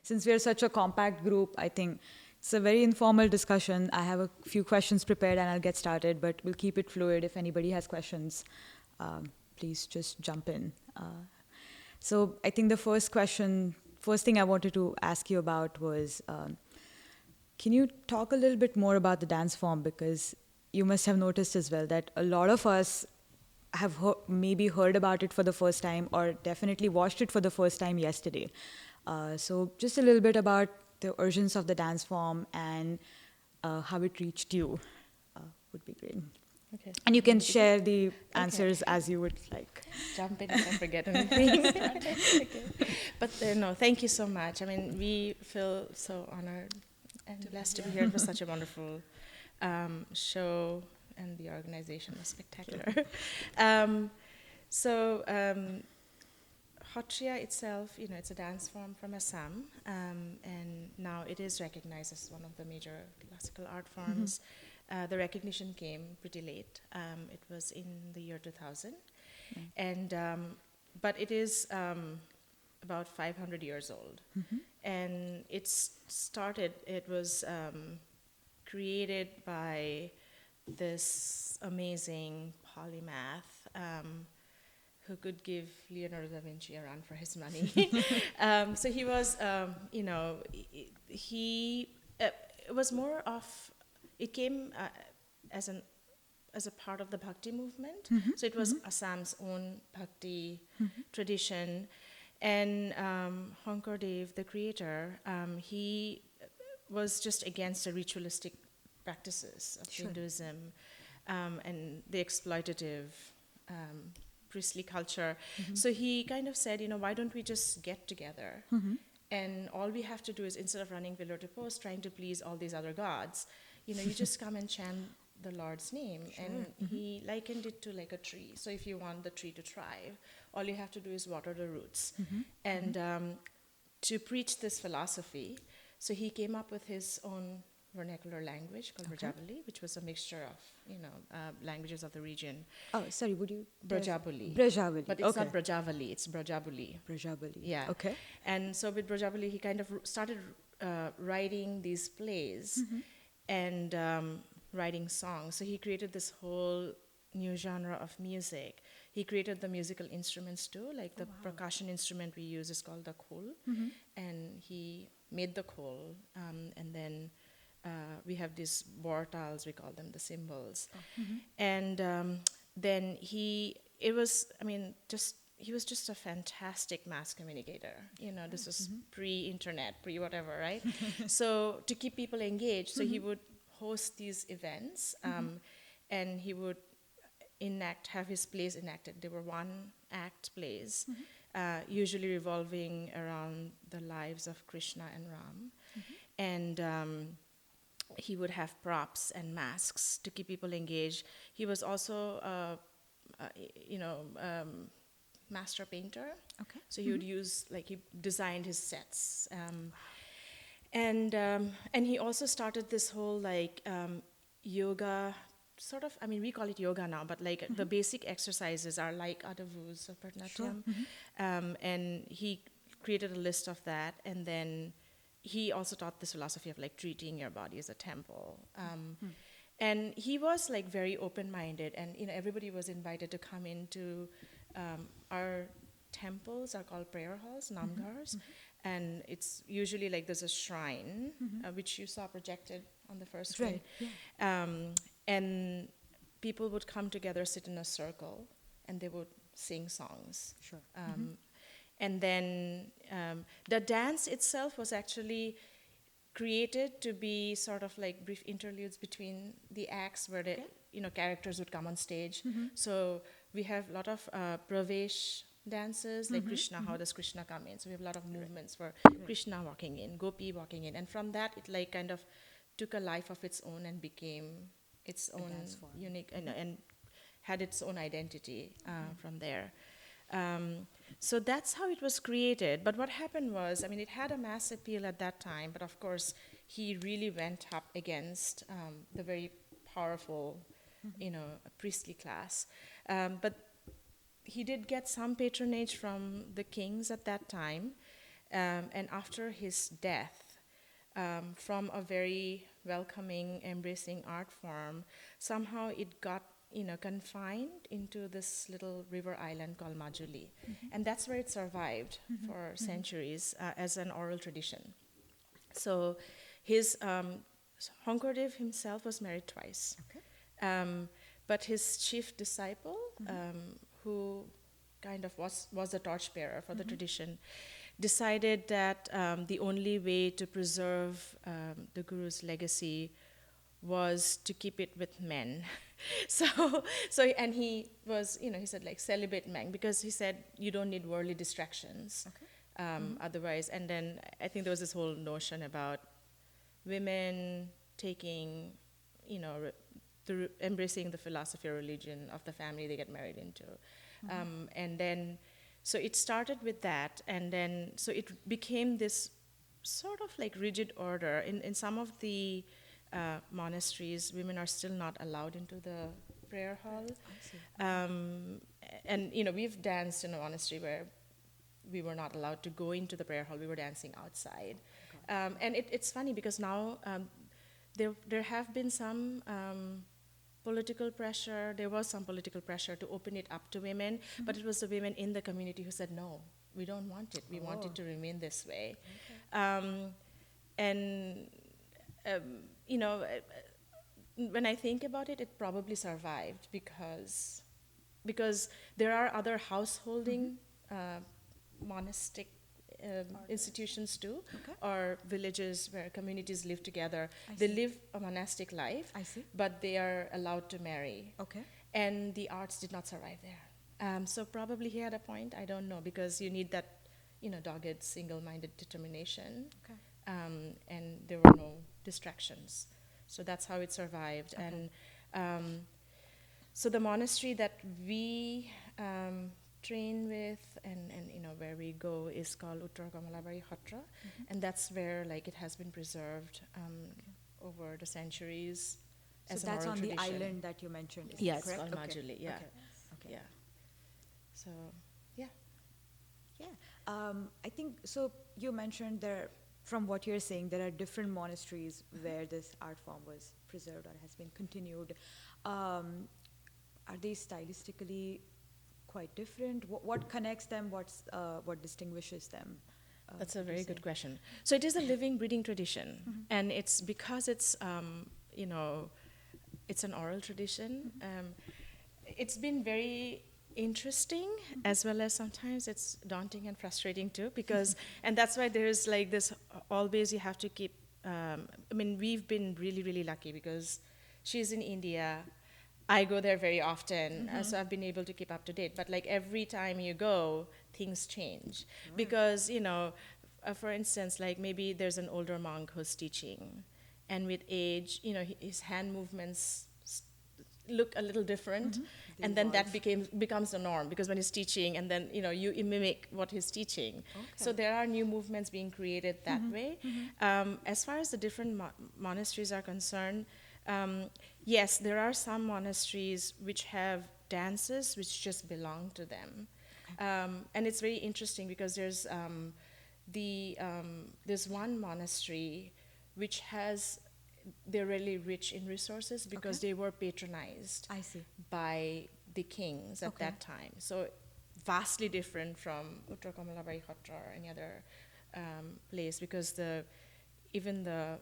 since we're such a compact group, I think it's a very informal discussion. I have a few questions prepared and I'll get started, but we'll keep it fluid. If anybody has questions, please just jump in. So I think the first thing I wanted to ask you about was, can you talk a little bit more about the dance form? Because you must have noticed as well that a lot of us have maybe heard about it for the first time or definitely watched it for the first time yesterday. So just a little bit about the origins of the dance form and how it reached you would be great. Okay. And you can share the answers as you would like. Jump in if I forget anything. Okay. But no, thank you so much. I mean, we feel so honored and blessed to be here. It was such a wonderful show, and the organization was spectacular. Sattriya itself, it's a dance form from Assam, and now it is recognized as one of the major classical art forms. The recognition came pretty late. It was in the year 2000, and but it is about 500 years old, and it was created by this amazing polymath who could give Leonardo da Vinci a run for his money. So he was, it was more of, it came as a part of the Bhakti movement. So it was Assam's own Bhakti tradition. And Dev, the creator, he was just against the ritualistic practices of Hinduism and the exploitative priestly culture. So he kind of said, why don't we just get together? And all we have to do is, instead of running pillar to post, trying to please all these other gods, you just come and chant the Lord's name. And he likened it to like a tree. So if you want the tree to thrive, all you have to do is water the roots. And to preach this philosophy, so he came up with his own vernacular language called Brajavali, which was a mixture of, languages of the region. Oh, sorry, would you? Brajavali. Brajavali. But it's not Brajavali, it's Brajavali. Brajavali. Yeah. Okay. And so with Brajavali, he kind of started writing these plays and writing songs. So he created this whole new genre of music. He created the musical instruments too, like the percussion instrument we use is called the khol, and he made the khol, and then we have these vortals, we call them the cymbals. And then he was just a fantastic mass communicator. This was pre-internet, pre-whatever, right? So to keep people engaged, so he would host these events, and he would have his plays enacted. They were one-act plays, usually revolving around the lives of Krishna and Ram. And he would have props and masks to keep people engaged. He was also, master painter. Okay. So he would use, he designed his sets. And he also started this whole, yoga, sort of, we call it yoga now, but the basic exercises are like Adavus of Bharatanatyam. And he created a list of that, and then he also taught this philosophy of treating your body as a temple. And he was very open-minded, and everybody was invited to come into our temples are called prayer halls, namgars, and it's usually there's a shrine, which you saw projected on the first screen. And people would come together, sit in a circle, and they would sing songs. And then the dance itself was actually created to be sort of brief interludes between the acts where the characters would come on stage. So we have a lot of Pravesh dances, like Krishna, how does Krishna come in? So we have a lot of movements for Krishna walking in, Gopi walking in. And from that, it kind of took a life of its own and became its own unique, and had its own identity from there. So that's how it was created. But what happened was, it had a mass appeal at that time, but of course, he really went up against the very powerful, priestly class. But he did get some patronage from the kings at that time. And after his death, from a very welcoming, embracing art form, somehow it got confined into this little river island called Majuli. And that's where it survived for centuries as an oral tradition. So his Shonkordev himself was married twice. Okay. But his chief disciple, who kind of was a torchbearer for the tradition, decided that the only way to preserve the Guru's legacy was to keep it with men. And he was, he said like celibate men, because he said you don't need worldly distractions. Okay. Otherwise. And then I think there was this whole notion about women taking, embracing the philosophy or religion of the family they get married into. And then, so it started with that, and then, so it became this sort of like rigid order. In some of the monasteries, women are still not allowed into the prayer hall. And, we've danced in a monastery where we were not allowed to go into the prayer hall. We were dancing outside. And it's funny because now there have been some political pressure. There was some political pressure to open it up to women, but it was the women in the community who said, no, we don't want it. We want it to remain this way. And, when I think about it, it probably survived because there are other householding monastic institutions too, or villages where communities live together. They live a monastic life, but they are allowed to marry. Okay. And the arts did not survive there. So probably he had a point, I don't know, because you need that, dogged, single-minded determination. Okay. And there were no distractions. So that's how it survived. Okay. And so the monastery that we train with and where we go is called Uttar Kamalabari Khatra, and that's where like it has been preserved over the centuries. So that's on the island that you mentioned. Is Yes, correct? called Majuli. Yeah. Okay. Yeah. So yeah. Yeah. I think so. You mentioned from what you're saying, there are different monasteries where this art form was preserved or has been continued. Are they stylistically quite different? What connects them? What distinguishes them? That's a very good question. So it is a living, breathing tradition, and it's because it's it's an oral tradition. It's been very interesting, as well as sometimes it's daunting and frustrating too, because and that's why there's like this always you have to keep. We've been really, really lucky because she's in India. I go there very often, so I've been able to keep up to date. But like every time you go, things change. Right. Because, for instance, like maybe there's an older monk who's teaching, and with age, his hand movements look a little different, and then that becomes the norm, because when he's teaching, and then, you mimic what he's teaching. Okay. So there are new movements being created that way. As far as the different monasteries are concerned, yes, there are some monasteries which have dances which just belong to them. And it's very interesting because there's one monastery which they're really rich in resources because they were patronized by the kings at that time. So vastly different from Uttar Kamalabari Khatra or any other place, because even the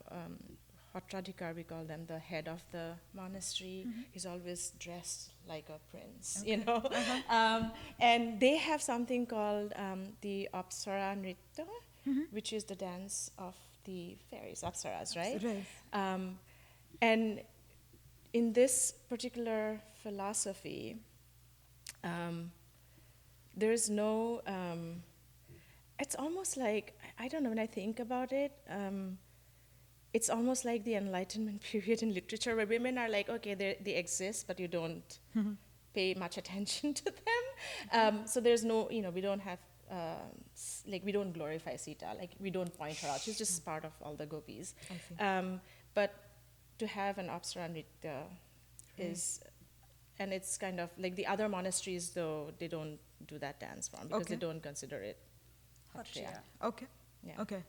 Khatradhikar, we call them, the head of the monastery, is always dressed like a prince, and they have something called the Apsara Nritya, which is the dance of the fairies, Apsaras, right? And in this particular philosophy, there's no, it's almost like, I don't know, when I think about it, it's almost like the Enlightenment period in literature, where women are like, okay, they exist, but you don't pay much attention to them. So there's no, we don't have, we don't glorify Sita, we don't point her out. She's just part of all the gopis. But to have an Apsara Nritya is, and it's kind of like the other monasteries, though, they don't do that dance form because they don't consider it Hattriya. Okay. Yeah. Okay.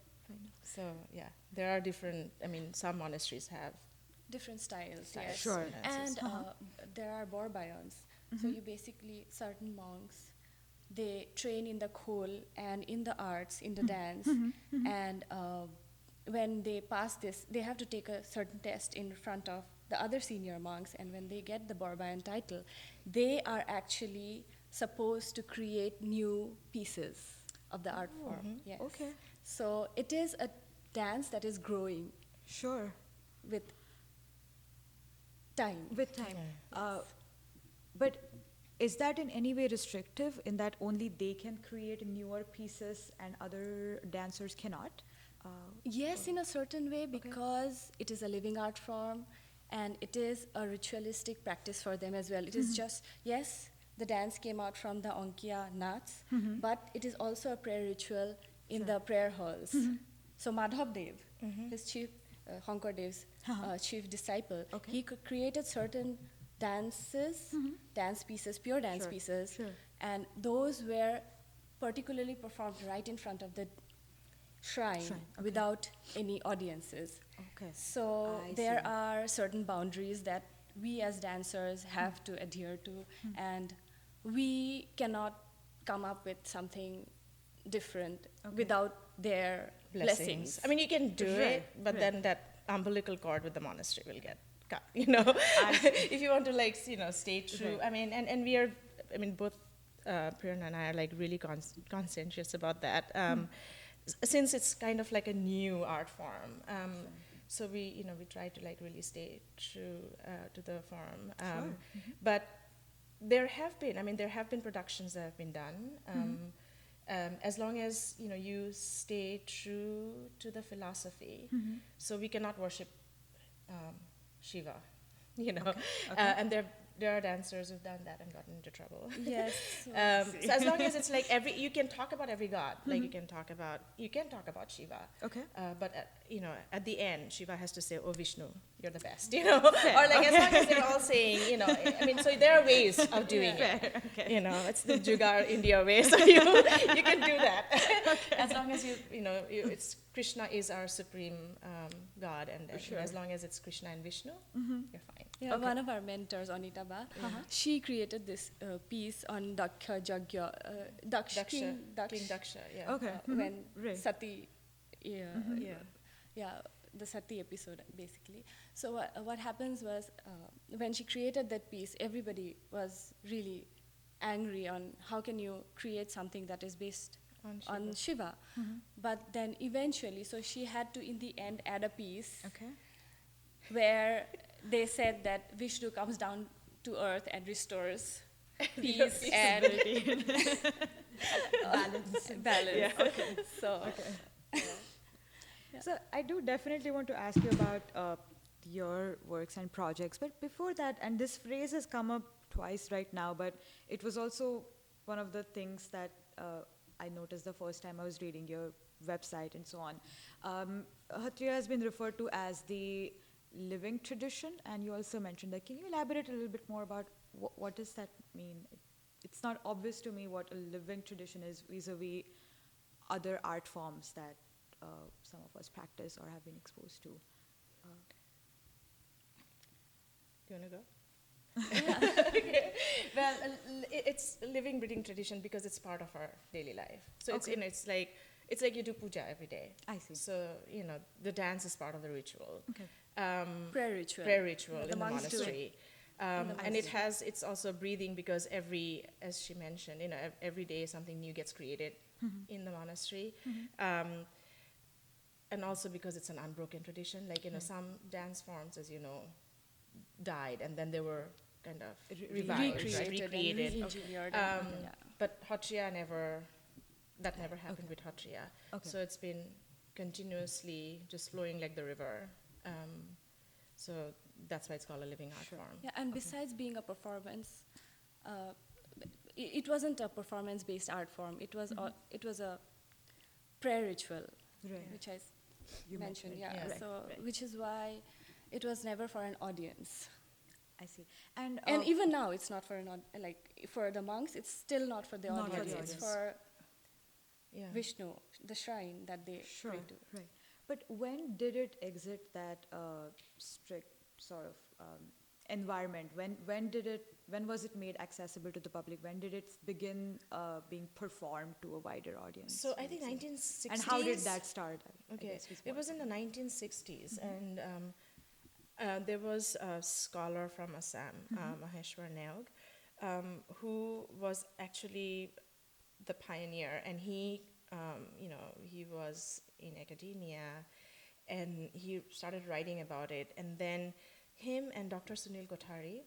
So yeah, there are different. I mean, some monasteries have Different styles, styles. yes. Sure. And there are Borbayons. So you basically, certain monks, they train in the khol and in the arts, in the dance. And when they pass this, they have to take a certain test in front of the other senior monks. And when they get the Borbayon title, they are actually supposed to create new pieces of the art form. Yes. Okay. So it is a dance that is growing Sure. with time. With time. But is that in any way restrictive in that only they can create newer pieces and other dancers cannot? Yes, in a certain way, because it is a living art form and it is a ritualistic practice for them as well. It is just, yes, the dance came out from the Onkia Nats, but it is also a prayer ritual in the prayer halls. So Madhav Dev, his chief, Honkar Dev's chief disciple, he created certain dances, dance pieces, pure dance pieces, and those were particularly performed right in front of the shrine. Without any audiences. Okay. So there are certain boundaries that we as dancers have to adhere to, and we cannot come up with something different without their blessings. I mean, you can do it, but then that umbilical cord with the monastery will get cut. You know, if you want to stay true. I mean, and we are. I mean, both Prerona and I are like really conscientious about that. Since it's kind of like a new art form, so we try to like really stay true to the form. But there have been productions that have been done. As long as you stay true to the philosophy, so we cannot worship Shiva, and there are dancers who've done that and gotten into trouble. Yes. So as long as it's like you can talk about every god, like you can talk about Shiva. Okay. But at the end, Shiva has to say, "Oh Vishnu, you're the best," or like as long as they're all saying, I mean, so there are ways of doing it. Okay. It's the Jugaad India way, so you can do that. As long as it's Krishna is our supreme god, and as long as it's Krishna and Vishnu, you're fine. Yeah, one of our mentors, Anita Ba, she created this piece on Daksha Jagya, King Daksha, yeah. Okay. when Right. Sati, the Sati episode basically. So what happens was when she created that piece, everybody was really angry on how can you create something that is based on Shiva. But then eventually, so she had to in the end add a piece where they said that Vishnu comes down to earth and restores peace and balance. Yeah. Okay. So So I do definitely want to ask you about your works and projects, but before that, and this phrase has come up twice right now, but it was also one of the things that I noticed the first time I was reading your website and so on. Hattriya has been referred to as the living tradition, and you also mentioned that. Can you elaborate a little bit more about what does that mean? It's not obvious to me what a living tradition is vis-a-vis other art forms that some of us practice or have been exposed to. Do you want to go? Okay. Well, it's a living, breathing tradition because it's part of our daily life. So it's like you do puja every day. I see. So the dance is part of the ritual. Okay. prayer ritual. Prayer ritual in the monks do it. monastery. And it's also breathing because as she mentioned, every day something new gets created in the monastery. And also because it's an unbroken tradition, like, some dance forms, as you know, died and then they were kind of revived, recreated. recreated. And re-engineered. But Hattriya never happened with Hattriya. Okay. So it's been continuously just flowing like the river. So that's why it's called a living art form. Yeah, and besides being a performance, it wasn't a performance-based art form. It was a prayer ritual, Right. which I You mentioned. Yeah, right, so right. which is why it was never for an audience. I see. And even now, it's not for for the monks. It's still not for the Not for audience. the It's audience. for Yeah. Vishnu, the shrine that they pray to. Right. But when did it exit that strict sort of environment? When was it made accessible to the public? When did it begin being performed to a wider audience? So I think would say? 1960s. And how did that start? I Okay, guess was it what- was in the 1960s, and there was a scholar from Assam, Maheshwar Neog, who was actually the pioneer, and he, he was in academia, and he started writing about it, and then him and Dr. Sunil Kothari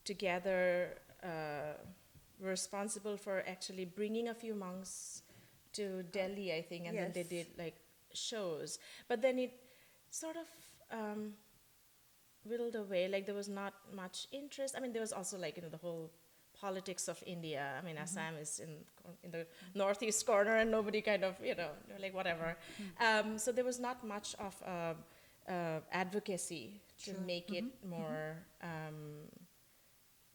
together were responsible for actually bringing a few monks to Delhi, I think, and then they Yes. did like shows. But then it sort of whittled away. Like there was not much interest. I mean, there was also like the whole politics of India. I mean, Assam is in the northeast corner, and nobody kind of they're like whatever. So there was not much of advocacy to make it more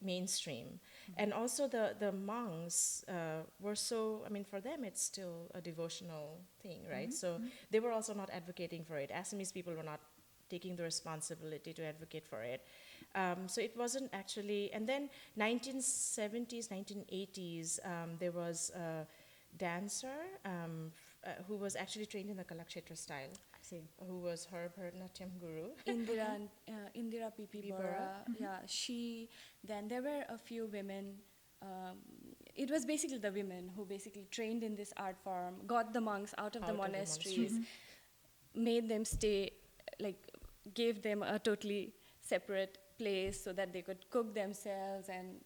mainstream. And also the monks were so, I mean, for them it's still a devotional thing, right? So they were also not advocating for it. Assamese people were not taking the responsibility to advocate for it. So it wasn't actually, and then 1970s, 1980s, there was a dancer who was actually trained in the Kalakshetra style, I see. who was her Bharatanatyam guru. Indira P.P. P. Bora, yeah, then there were a few women, it was basically the women who basically trained in this art form, got the monks out of the monasteries, made them stay, like, gave them a totally separate place so that they could cook themselves and,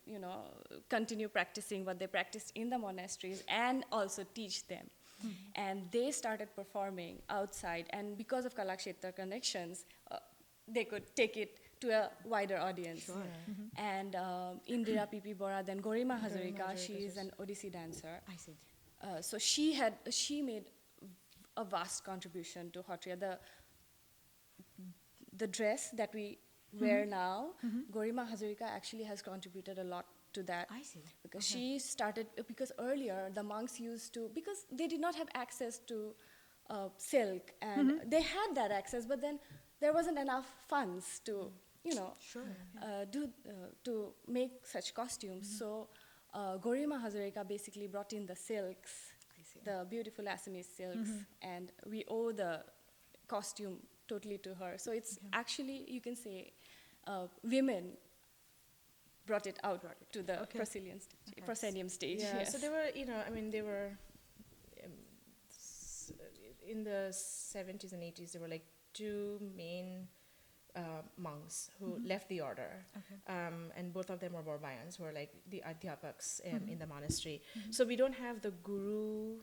continue practicing what they practiced in the monasteries and also teach them. And they started performing outside, and because of Kalakshetra connections, they could take it to a wider audience. Sure. And Indira P.P. Bora, then Gorima Hazarika, she is an Odissi dancer. I see. So she made a vast contribution to Hotria. The dress that we wear now, Gorima Hazarika actually has contributed a lot to that. I see. Because she started, because earlier the monks used to, because they did not have access to silk, and they had that access, but then there wasn't enough funds to, to make such costumes. So Gorima Hazarika basically brought in the silks, the beautiful Assamese silks, and we owe the costume totally to her. So it's actually, you can say, women brought it out to the proscenium stage. Yeah, Yes. so they were, they were, in the 70s and 80s, there were like two main monks who left the order. And both of them were Borbayans, who were like the adhyapaks in the monastery. So we don't have the guru,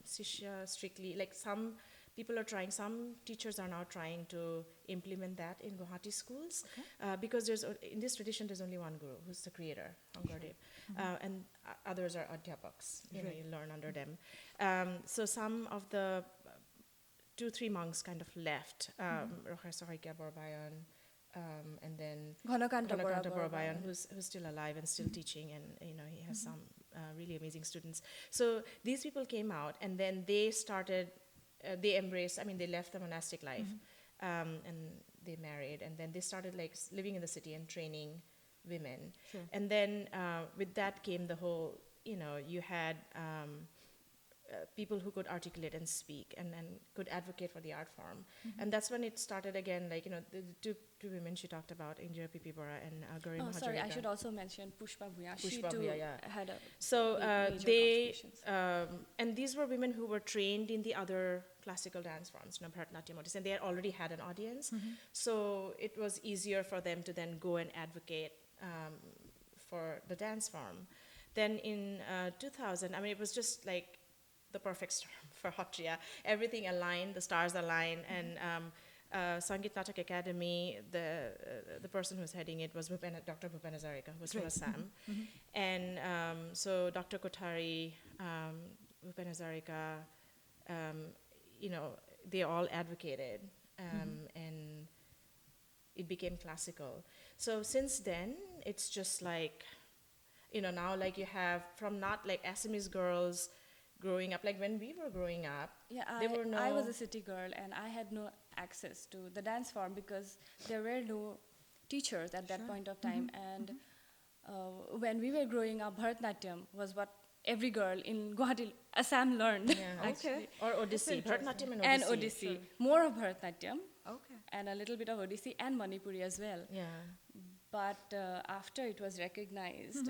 sishya strictly, like some people are trying, some teachers are now trying to implement that in Guwahati schools, because in this tradition there's only one guru, who's the creator, Angardev, and others are adhyapaks, you learn under them. So some of the 2-3 monks kind of left, Rohar Sahakya Borbayan, and then Ghanakanta Borbayan, who's still alive and still teaching, and he has some really amazing students. So these people came out, and then they started. They embraced, they left the monastic life, and they married, and then they started like living in the city and training women. Sure. And then with that came the whole, you had people who could articulate and speak and could advocate for the art form. And that's when it started again, like, the two women she talked about, Indira P.P. Bora and Garima Hazarika. Sorry, I should also mention Pushpa Bhuyan. She Pushpa too Bhuyan, yeah. had a So major they, contributions. and these were women who were trained in the other classical dance forms, Bharatanatyam, and they had already had an audience. So it was easier for them to then go and advocate for the dance form. Then in 2000, it was just like the perfect storm for Hotria. Everything aligned, the stars aligned, and Sangit Natak Academy, the person who was heading it was Dr. Bhupen Hazarika, who was from Assam. And so Dr. Kothari, Bhupen Hazarika, they all advocated, and it became classical. So since then, it's just like, now like you have from not like Assamese girls growing up, like when we were growing up, Yeah, there were no. I was a city girl and I had no access to the dance form because there were no teachers at that point of time. And when we were growing up, Bharatnatyam was what every girl in Guwahati, Assam learned. Yeah. Actually. Or Odissi, interesting. Bharatnatyam and Odissi. And Odissi. More of Bharatnatyam Okay. and a little bit of Odissi and Manipuri as well. Yeah. But after it was recognized,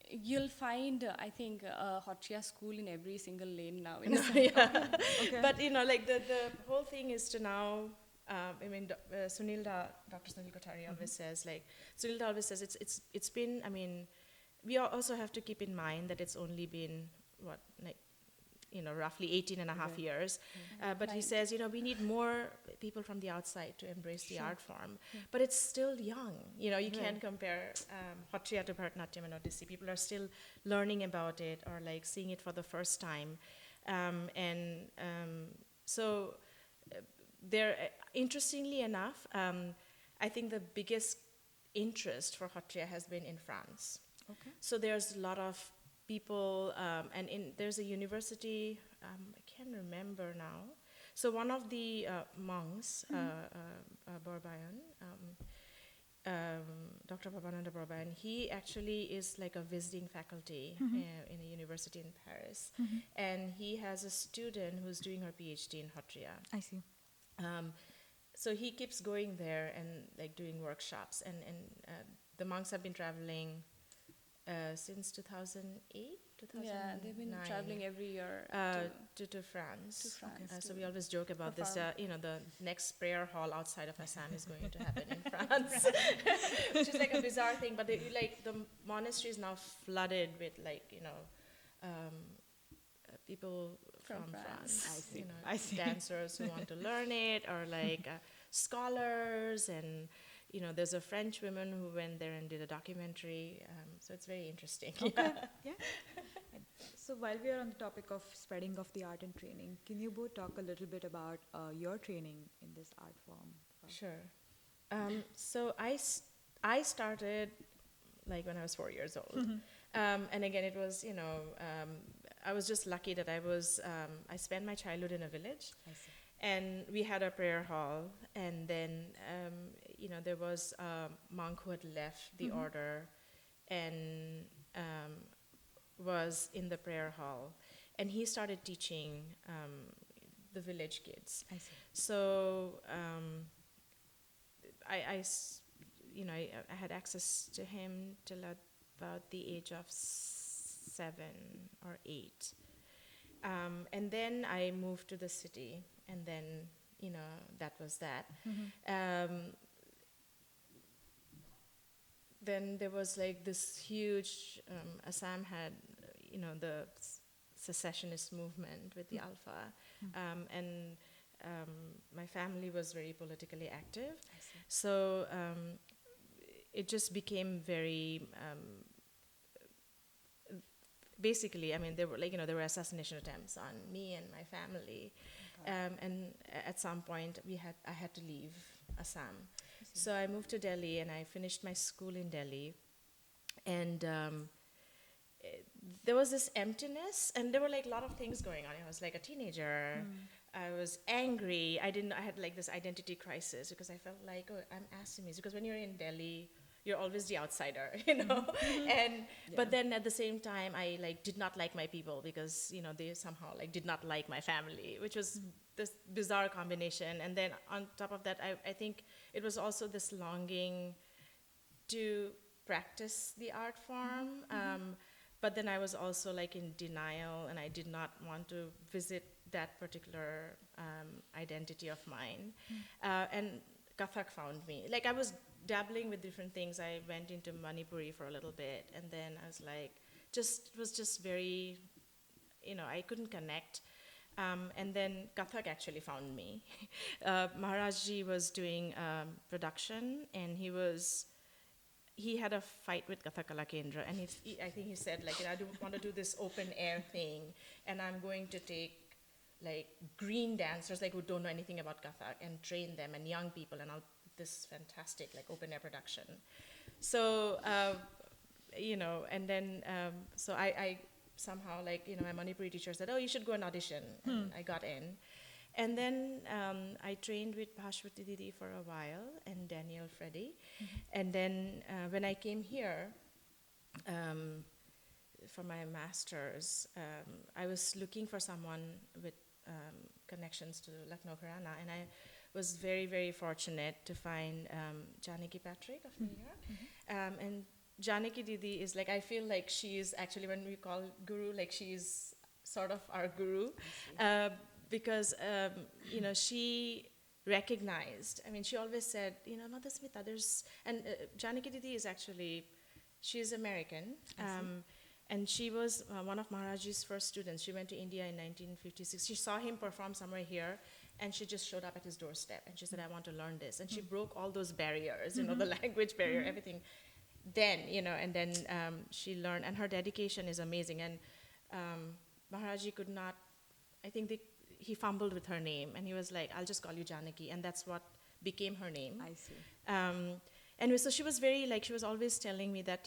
you'll find, I think, a Hotria school in every single lane now. In Assam. Okay. But like the whole thing is to now. I mean, Dr. Sunil Kothari always says, like Sunil always says, it's been. I mean, we also have to keep in mind that it's only been what, like, roughly 18 and a half years. But he says, we need more people from the outside to embrace the art form. But it's still young. You can't compare Hotria to Bharatnatyam and Odissi. People are still learning about it or like seeing it for the first time. So there, interestingly enough, I think the biggest interest for Hotria has been in France. Okay. So there's a lot of people, and there's a university, I can't remember now. So one of the monks, Bhuyon, Dr. Babananda Bora, he actually is like a visiting faculty in a university in Paris. And he has a student who's doing her PhD in Hotria. I see. So he keeps going there and like doing workshops. And the monks have been traveling since 2008, 2009. Yeah, they've been traveling every year to France. To France. So we always joke about this. perform. The next prayer hall outside of Assam is going to happen in France, which is like a bizarre thing. But the monastery is now flooded with people from France. I see. Dancers who want to learn it, or like scholars, and there's a French woman who went there and did a documentary. So it's very interesting. Okay. Yeah. So while we are on the topic of spreading of the art and training, can you both talk a little bit about your training in this art form? Sure. So I started like when I was 4 years old, and again it was I was just lucky that I spent my childhood in a village. I see. And we had a prayer hall, and then there was a monk who had left the order and was in the prayer hall, and he started teaching the village kids. I see. So I had access to him till about the age of 7 or 8. And then I moved to the city, and then, that was that. Then there was like this huge, Assam had, the secessionist movement with the Alpha. And my family was very politically active. So it just became very... basically, I mean, there were assassination attempts on me and my family, and at some point I had to leave Assam. So I moved to Delhi, and I finished my school in Delhi, and there was this emptiness, and there were like a lot of things going on. I was like a teenager. I was angry. I had like this identity crisis because I felt like, oh, I'm Assamese. Because when you're in Delhi, you're always the outsider, and but then at the same time I like did not like my people because they somehow like did not like my family, which was this bizarre combination. And then on top of that, I think it was also this longing to practice the art form, but then I was also like in denial, and I did not want to visit that particular identity of mine. And Kathak found me. Like I was dabbling with different things. I went into Manipuri for a little bit, and then I was like, it was just very, I couldn't connect. And then Kathak actually found me. Maharajji was doing production, and he had a fight with Kathak Kala Kendra, and I think he said like, I want to do this open air thing, and I'm going to take like green dancers like who don't know anything about Kathak and train them, and young people, and I'll this fantastic like open air production. So and then so I somehow, like, my Manipuri teacher said, oh, you should go and audition, and I got in. And then I trained with Bhashwati Didi for a while, and Daniel Freddy. And then when I came here for my master's, I was looking for someone with connections to Lucknow Gharana, and I was very, very fortunate to find Janaki Patrick of New York. And Janaki Didi is like, I feel like she is actually, when we call guru, like she is sort of our guru. Because, she recognized, she always said, Madhusmita, and Janaki Didi is actually, she's American. And she was one of Maharaji's first students. She went to India in 1956. She saw him perform somewhere here, and she just showed up at his doorstep. And she said, I want to learn this. And she broke all those barriers, the language barrier, everything. Then, and then she learned, and her dedication is amazing. And Maharaji could not, I think he fumbled with her name, and he was like, I'll just call you Janaki, and that's what became her name. I see. Anyway, so she was very, like, she was always telling me that,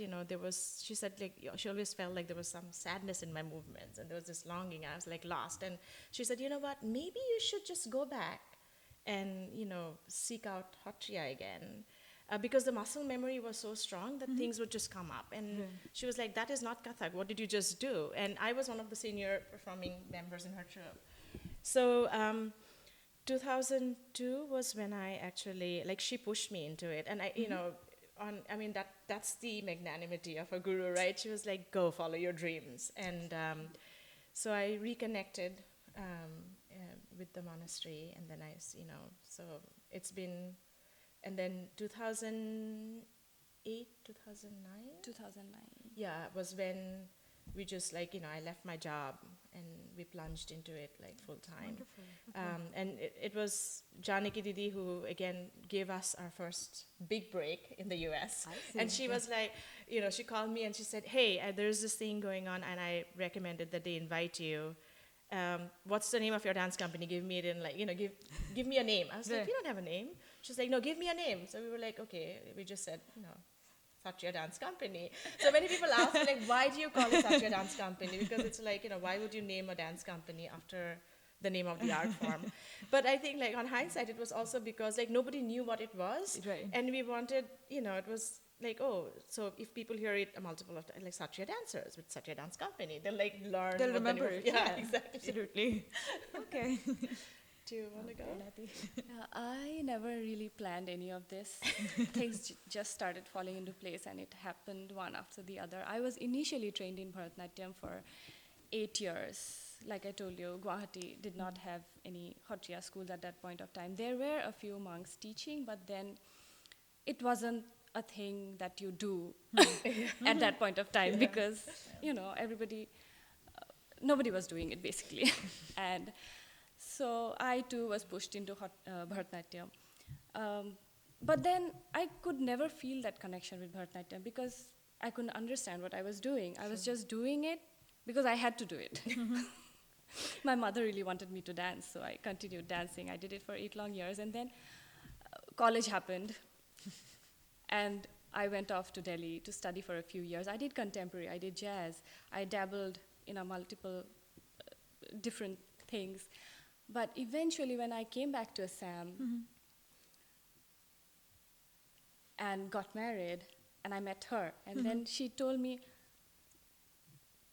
she said, like, she always felt like there was some sadness in my movements, and there was this longing, I was, like, lost. And she said, you know what, maybe you should just go back and, seek out Hattriya again. Because the muscle memory was so strong that things would just come up. And she was like, that is not Kathak, what did you just do? And I was one of the senior performing members in her troupe. So 2002 was when I actually, like, she pushed me into it. And that's the magnanimity of a guru, right? She was like, go follow your dreams. And so I reconnected with the monastery, and then so it's been, and then 2008, 2009, yeah, was when we just, like, I left my job and we plunged into it, like, full time. Wonderful. Okay. And it was Janaki Didi who, again, gave us our first big break in the US. I see. And she was like, she called me and she said, hey, there's this thing going on, and I recommended that they invite you. What's the name of your dance company? Give me it in, like, give me a name. I was like, you don't have a name. She's like, no, give me a name. So we were like, okay. We just said, Sattriya Dance Company. So many people ask me, like, why do you call it Sattriya Dance Company? Because it's like, why would you name a dance company after the name of the art form? But I think, like, on hindsight, it was also because, like, nobody knew what it was. Right. And we wanted, it was like, oh, so if people hear it a multiple of times, like Sattriya dancers with Sattriya Dance Company, they'll, like, learn. They'll remember it. Yeah, exactly. Absolutely. Okay. Do you want to go? I never really planned any of this. Things just started falling into place, and it happened one after the other. I was initially trained in Bharatanatyam for 8 years. Like I told you, Guwahati did not have any Hattriya schools at that point of time. There were a few monks teaching, but then it wasn't a thing that you do at that point of time because, nobody was doing it, basically. And so I too was pushed into Bharatanatyam. But then I could never feel that connection with Bharatanatyam because I couldn't understand what I was doing. I was just doing it because I had to do it. My mother really wanted me to dance, so I continued dancing. I did it for 8 long years, and then college happened, and I went off to Delhi to study for a few years. I did contemporary, I did jazz, I dabbled in multiple different things. But eventually, when I came back to Assam and got married, and I met her, and then she told me,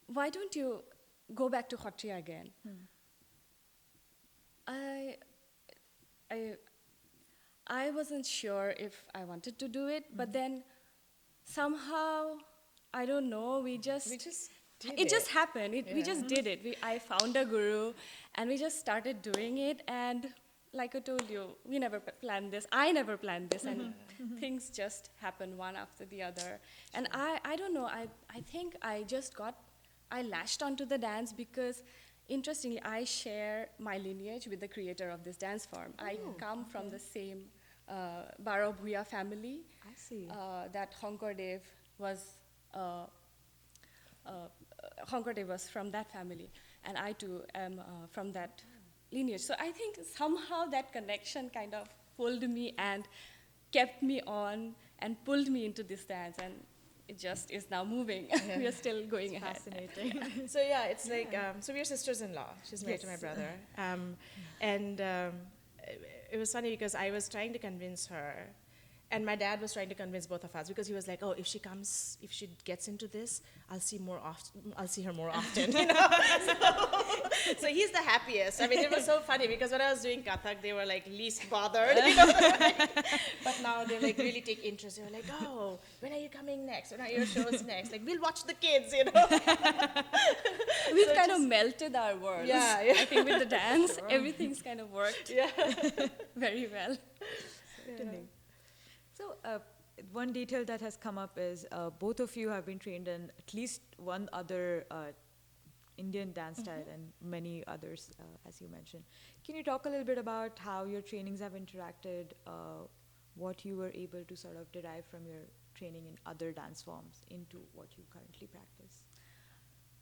why don't you go back to Hattriya again? I wasn't sure if I wanted to do it, but then somehow, I don't know, we just did it. It just happened. We just did it. I found a guru, and we just started doing it. And like I told you, we never planned this. I never planned this, and things just happened one after the other. And I don't know. I think I latched onto the dance because, interestingly, I share my lineage with the creator of this dance form. I come from the same Baro Bhuya family. I see. That Hankordev was from that family, and I too am from that lineage. So I think somehow that connection kind of pulled me and kept me on and pulled me into this dance, and it just is now moving. We are still going ahead. Fascinating. So yeah, it's like, so we're sisters-in-law. She's married to my Yes. brother. And it was funny because I was trying to convince her, and my dad was trying to convince both of us, because he was like, oh, if she gets into this, I'll see her more often, you know? So he's the happiest. I mean, it was so funny because when I was doing Kathak, they were like least bothered, you know? But now they like really take interest. They were like, oh, when are you coming next? When are your shows next? Like, we'll watch the kids, you know? We've So kind of melted our worlds. Yeah, yeah. I think with the dance, everything's kind of worked Yeah. very well. Certainly. So, one detail that has come up is both of you have been trained in at least one other Indian dance style and many others, as you mentioned. Can you talk a little bit about how your trainings have interacted, what you were able to sort of derive from your training in other dance forms into what you currently practice?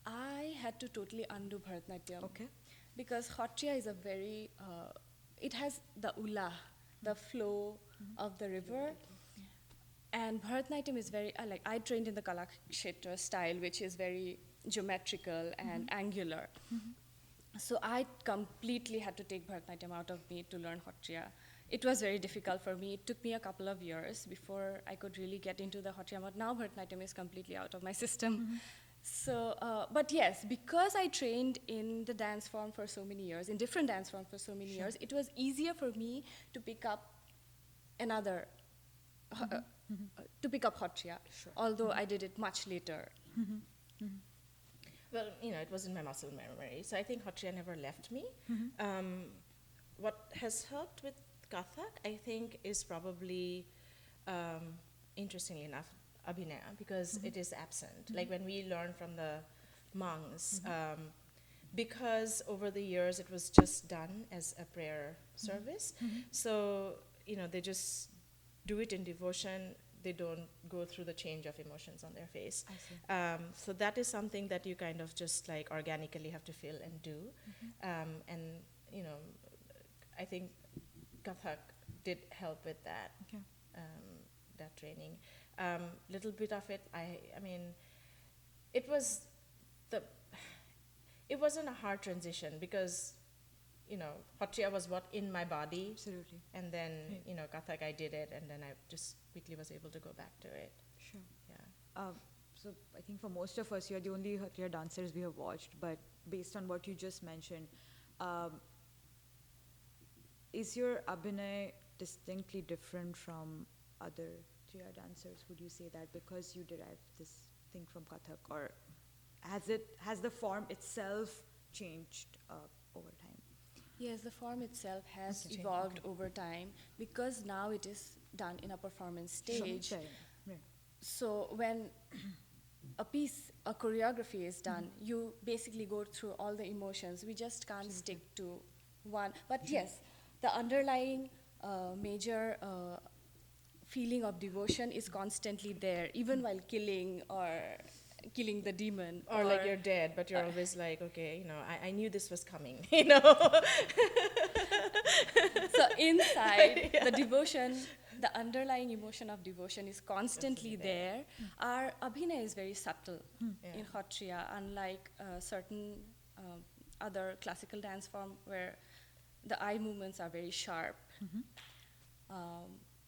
I had to totally undo Bharatanatyam. Okay. Because Satriya is a very, it has the ula, the flow of the river. And Bharatanatyam is very, like I trained in the Kalakshetra style, which is very geometrical and angular. So I completely had to take Bharatanatyam out of me to learn Satriya. It was very difficult for me. It took me a couple of years before I could really get into the Satriya. But now Bharatanatyam is completely out of my system. So, but yes, because I trained in the dance form for so many years, in different dance forms for so many years, it was easier for me to pick up another, to pick up Satriya, although I did it much later. Well, you know, it was in my muscle memory. So I think Satriya never left me. What has helped with Kathak, I think, is probably, interestingly enough, Abhinaya, because it is absent. Like when we learn from the monks, because over the years it was just done as a prayer service. So, you know, they just do it in devotion. They don't go through the change of emotions on their face. I see. So that is something that you kind of just like organically have to feel and do. And, you know, I think Kathak did help with that, Okay. that training. Little bit of it, I mean, it wasn't a hard transition because, you know, Satriya was what in my body. Absolutely. And then, you know, Kathak, I did it, and then I just quickly was able to go back to it. Sure. Yeah. So I think for most of us, you're the only Satriya dancers we have watched, but based on what you just mentioned, is your Abhinay distinctly different from other Satriya dancers? Would you say that because you derived this thing from Kathak, or has the form itself changed over time? Yes, the form itself has Okay. evolved over time because now it is done in a performance stage. Sure. Yeah. So when a piece, a choreography is done, you basically go through all the emotions. We just can't stick to one. But yes, the underlying major feeling of devotion is constantly there, even while killing the demon. Or like you're dead, but you're always like, okay, you know, I knew this was coming, you know. So inside, the devotion, the underlying emotion of devotion is constantly there. Our Abhinay is very subtle in Satriya, unlike certain other classical dance form where the eye movements are very sharp.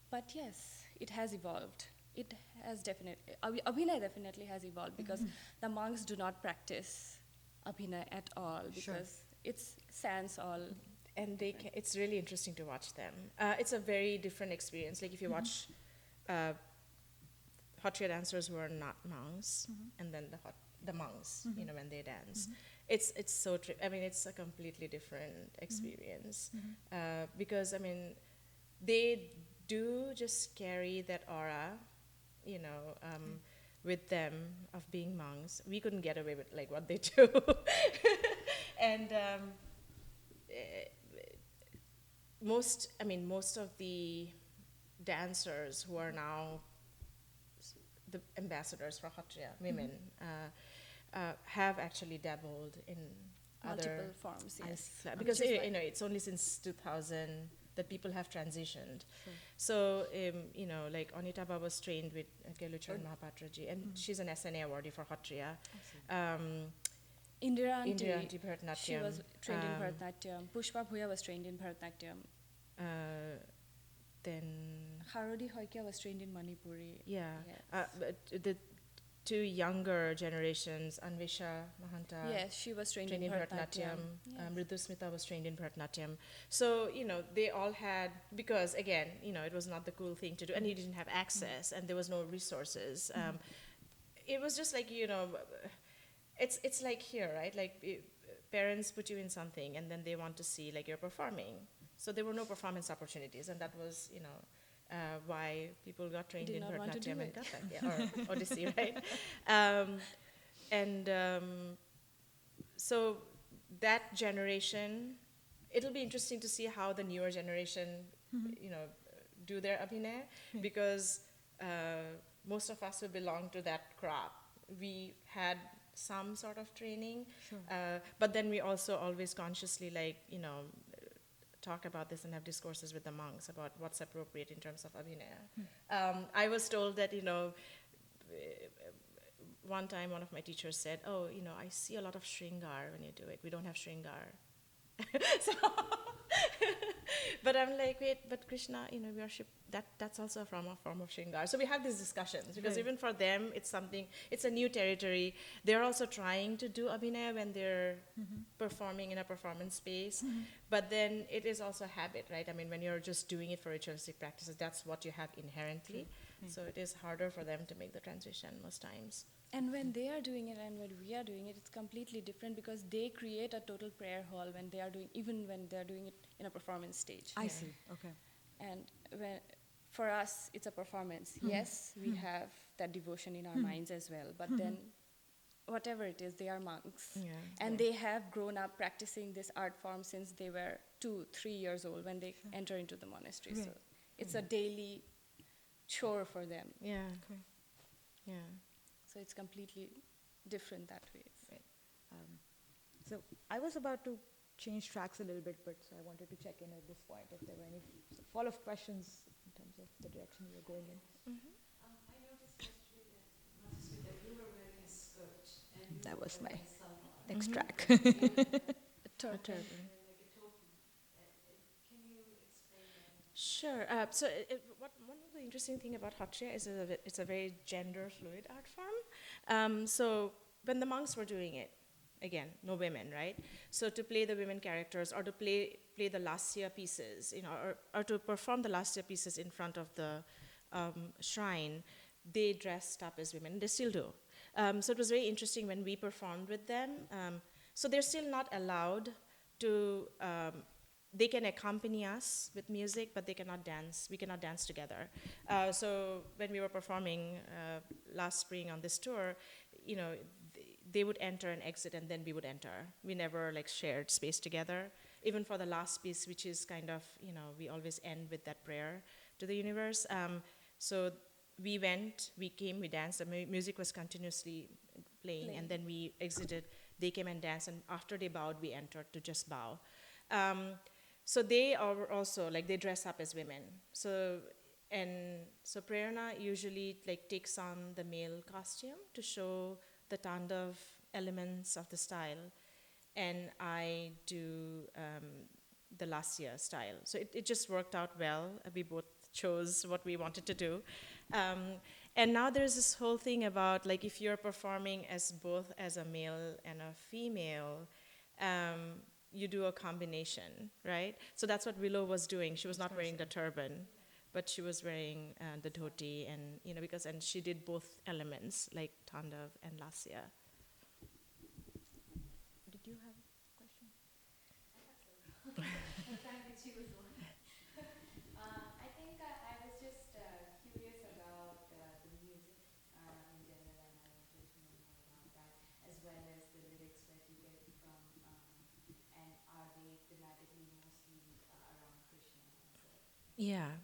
But yes, it has evolved. It has definitely, Abhinay definitely has evolved because the monks do not practice Abhinay at all because it's sans all. And it's really interesting to watch them. It's a very different experience. Like if you watch Satriya dancers who are not monks, and then the monks, you know, when they dance, it's so. I mean, it's a completely different experience because I mean, they do just carry that aura, you know, with them of being monks. We couldn't get away with like what they do, and. Most of the dancers who are now the ambassadors for Satriya, women, have actually dabbled in Multiple other forms, yes. because Which is you know it's only since 2000 that people have transitioned. So, you know, like Anita Ba was trained with Keluchar Mahapatraji, and she's an SNA awardee for Satriya. Indira Indira Aunty, Aunty Bharatanatyam. she was trained in Bharatanatyam. Pushpa Bhuya was trained in Bharatanatyam. Then, Harodi Hoikia was trained in Manipuri. yeah, Yes. but the two younger generations, Anvisha Mahanta, Yes, she was trained in Bharatanatyam. Yes. Madhusmita was trained in Bharatanatyam. So, you know, they all had, because again, you know, it was not the cool thing to do, and you didn't have access, and there was no resources. It was just like, you know, it's like here, right? Like parents put you in something, and then they want to see like you're performing. So there were no performance opportunities, and that was, you know, why people got trained Did in not want to do Bharatanatyam and it. Kathak, yeah, or Odyssey, right? So that generation, it'll be interesting to see how the newer generation, you know, do their abhinay, because most of us who belong to that crop, we had some sort of training, but then we also always consciously, like, you know, talk about this and have discourses with the monks about what's appropriate in terms of abhinaya. I was told that, you know, one time one of my teachers said, oh, you know, I see a lot of shringar when you do it. We don't have shringar. So, but I'm like, wait, but Krishna, you know, worship, that's also a form of shringar. So we have these discussions, because even for them, it's something, it's a new territory. They're also trying to do abhinaya when they're performing in a performance space, but then it is also habit, right? I mean, when you're just doing it for ritualistic practices, that's what you have inherently. So it is harder for them to make the transition most times. And when they are doing it and when we are doing it, it's completely different, because they create a total prayer hall when they are doing, even when they are doing it in a performance stage. I see. Okay. And when, for us, it's a performance. Yes, we have that devotion in our minds as well, but then whatever it is, they are monks. And they have grown up practicing this art form since they were 2-3 years old when they enter into the monastery. So it's a daily chore for them. Yeah. Okay. Yeah. So it's completely different that way. So I was about to change tracks a little bit, but so I wanted to check in at this point if there were any follow-up questions in terms of the direction you were going in. I noticed yesterday that Madhusmita, you were wearing a skirt and you That were was my wearing a salwar. next track. A turban. Like a topi. Can you explain that? Sure. So one of the interesting thing about Satriya is it's a very gender fluid art form. So when the monks were doing it, again, no women, right? So to play the women characters, or to play the lasya pieces, you know, or to perform the lasya pieces in front of the shrine, they dressed up as women. They still do. So it was very interesting when we performed with them. So they're still not allowed to. They can accompany us with music, but they cannot dance. We cannot dance together. So when we were performing last spring on this tour, you know, they would enter and exit, and then we would enter. We never like shared space together. Even for the last piece, which is kind of, you know, we always end with that prayer to the universe. So we went, we came, we danced. The music was continuously playing, and then we exited. They came and danced, and after they bowed, we entered to just bow. So they are also like, they dress up as women. So Prerona usually like takes on the male costume to show the Tandav elements of the style, and I do the Lasya style. So it just worked out well. We both chose what we wanted to do. And now there's this whole thing about like, if you're performing as both as a male and a female, you do a combination, right? So that's what Willow was doing. She was not wearing the turban, but she was wearing the dhoti, and you know, and she did both elements, like Tandav and Lasya. Did you have a question? The fact that she was one. I think I was just curious about the music in general, and I wanted to know more about that, as well as the lyrics that you get from, and are they thematically mostly around Krishna as well? Yeah.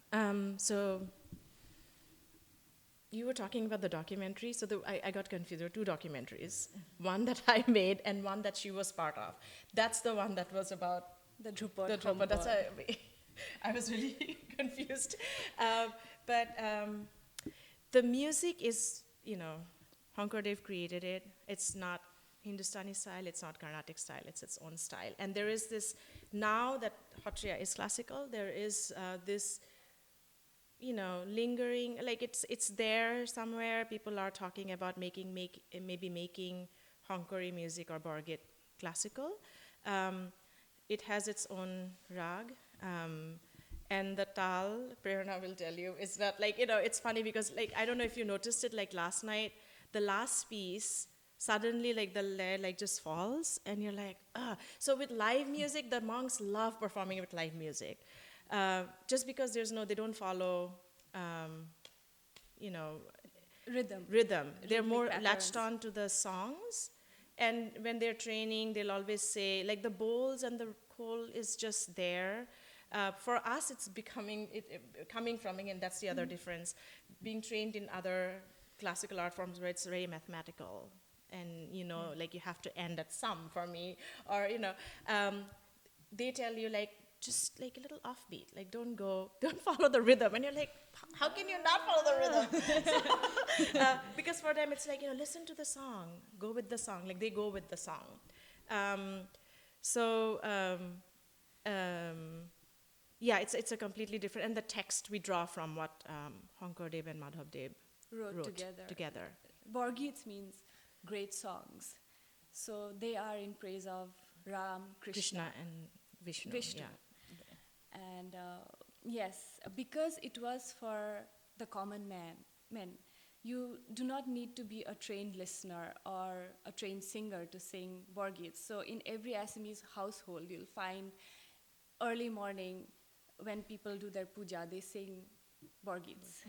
So you were talking about the documentary. So I got confused. There were two documentaries. One that I made and one that she was part of. That's the one that was about The Drupad. the Drupad. That's I was really confused. But the music is, Hankardev created it. It's not Hindustani style, it's not Carnatic style, it's its own style. And there is this, now that Sattriya is classical, there is this, lingering, like it's there somewhere. People are talking about maybe making Hankari music or Borgit classical. It has its own rag. And the tal, Prerona will tell you, is that it's funny because I don't know if you noticed it, last night, the last piece, suddenly the layer just falls and you're like, ah. So with live music, the monks love performing with live music. Just because they don't follow, rhythm. They're more latched on to the songs. And when they're training, they'll always say, the bowls and the khol is just there. For us, it's coming from, and that's the other difference, being trained in other classical art forms where it's very mathematical. And, you have to end at sum for me. Or, they tell you, just a little offbeat. Don't follow the rhythm. And you're like, how can you not follow the rhythm? Because for them, it's listen to the song. Go with the song. They go with the song. Yeah, it's a completely different, and the text we draw from what Hankardev and Madhavdev wrote together. Borgits means great songs. So they are in praise of Ram, Krishna and Vishnu. Yeah. And yes, because it was for the common men, you do not need to be a trained listener or a trained singer to sing Borgits. So in every Assamese household, you'll find early morning when people do their puja, they sing Borgits.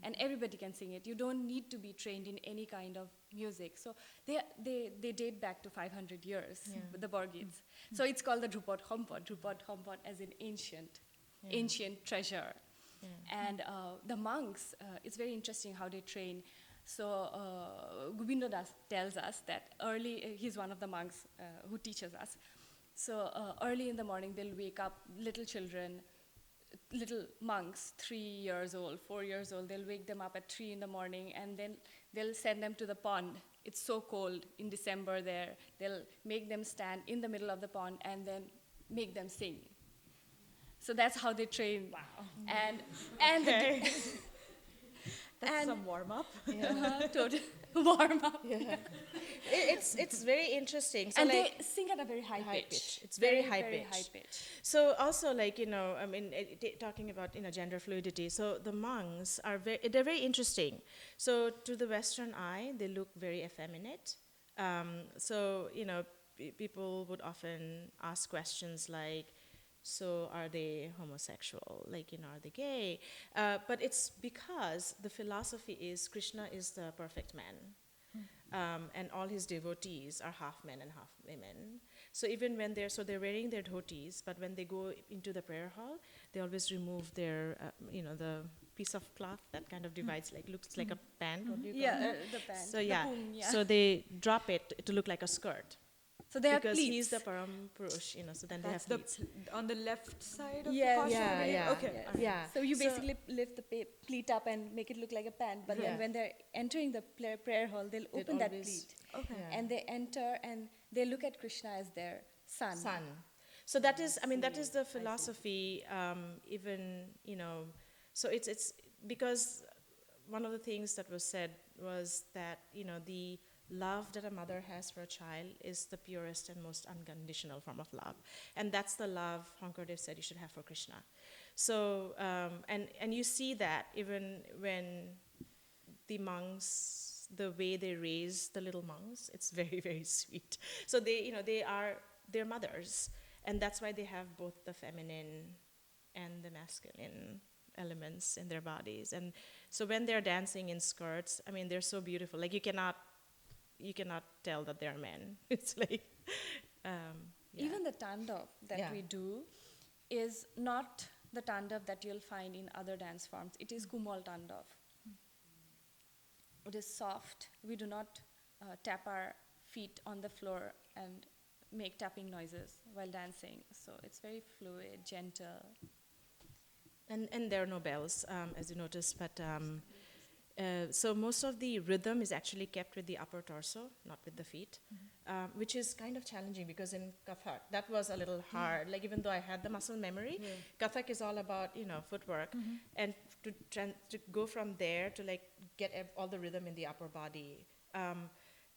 And everybody can sing it. You don't need to be trained in any kind of music. So they date back to 500 years with the Borgits. So it's called the Drupad Hampad as in ancient treasure. And the monks, it's very interesting how they train. So Gobindo Das tells us that he's one of the monks who teaches us. So early in the morning, they'll wake up little children, little monks, 3 years old, 4 years old. They'll wake them up at 3 in the morning, and then they'll send them to the pond. It's so cold in December there. They'll make them stand in the middle of the pond and then make them sing. So that's how they train. Wow. And that's some warm-up. Total warm-up. Yeah. It's very interesting. So and they sing at a very high pitch. It's very high pitch. So also talking about gender fluidity. So the monks they're very interesting. So to the Western eye, they look very effeminate. People would often ask questions like, so are they homosexual? Are they gay? But it's because the philosophy is Krishna is the perfect man. And all his devotees are half men and half women. So even when they're wearing their dhotis, but when they go into the prayer hall, they always remove their, the piece of cloth that kind of divides, looks like a pant. What do you call it? The pant. So the poom, so they drop it to look like a skirt. So they have because pleats. He's the Param Purush, so then That's they have pleats. on the left side of Yes. the costume. Yeah. Okay. Yes. Yeah. So you basically lift the pleat up and make it look like a pant, but then when they're entering the prayer hall, they'll open that pleat. Okay. Yeah. And they enter and they look at Krishna as their son. So that is the philosophy, so it's because one of the things that was said was that, the love that a mother has for a child is the purest and most unconditional form of love. And that's the love Hankardev said you should have for Krishna. So, and you see that even when the monks, the way they raise the little monks, it's very, very sweet. So they're mothers. And that's why they have both the feminine and the masculine elements in their bodies. And so when they're dancing in skirts, they're so beautiful. You cannot tell that they're men. It's Even the tandav that we do is not the tandav that you'll find in other dance forms. It is Kumal tandav. It is soft. We do not tap our feet on the floor and make tapping noises while dancing. So it's very fluid, gentle. And there are no bells, as you noticed, but so most of the rhythm is actually kept with the upper torso, not with the feet, which is kind of challenging because in Kathak, that was a little hard. Like even though I had the muscle memory, Kathak is all about, footwork. And to go from there to like get all the rhythm in the upper body.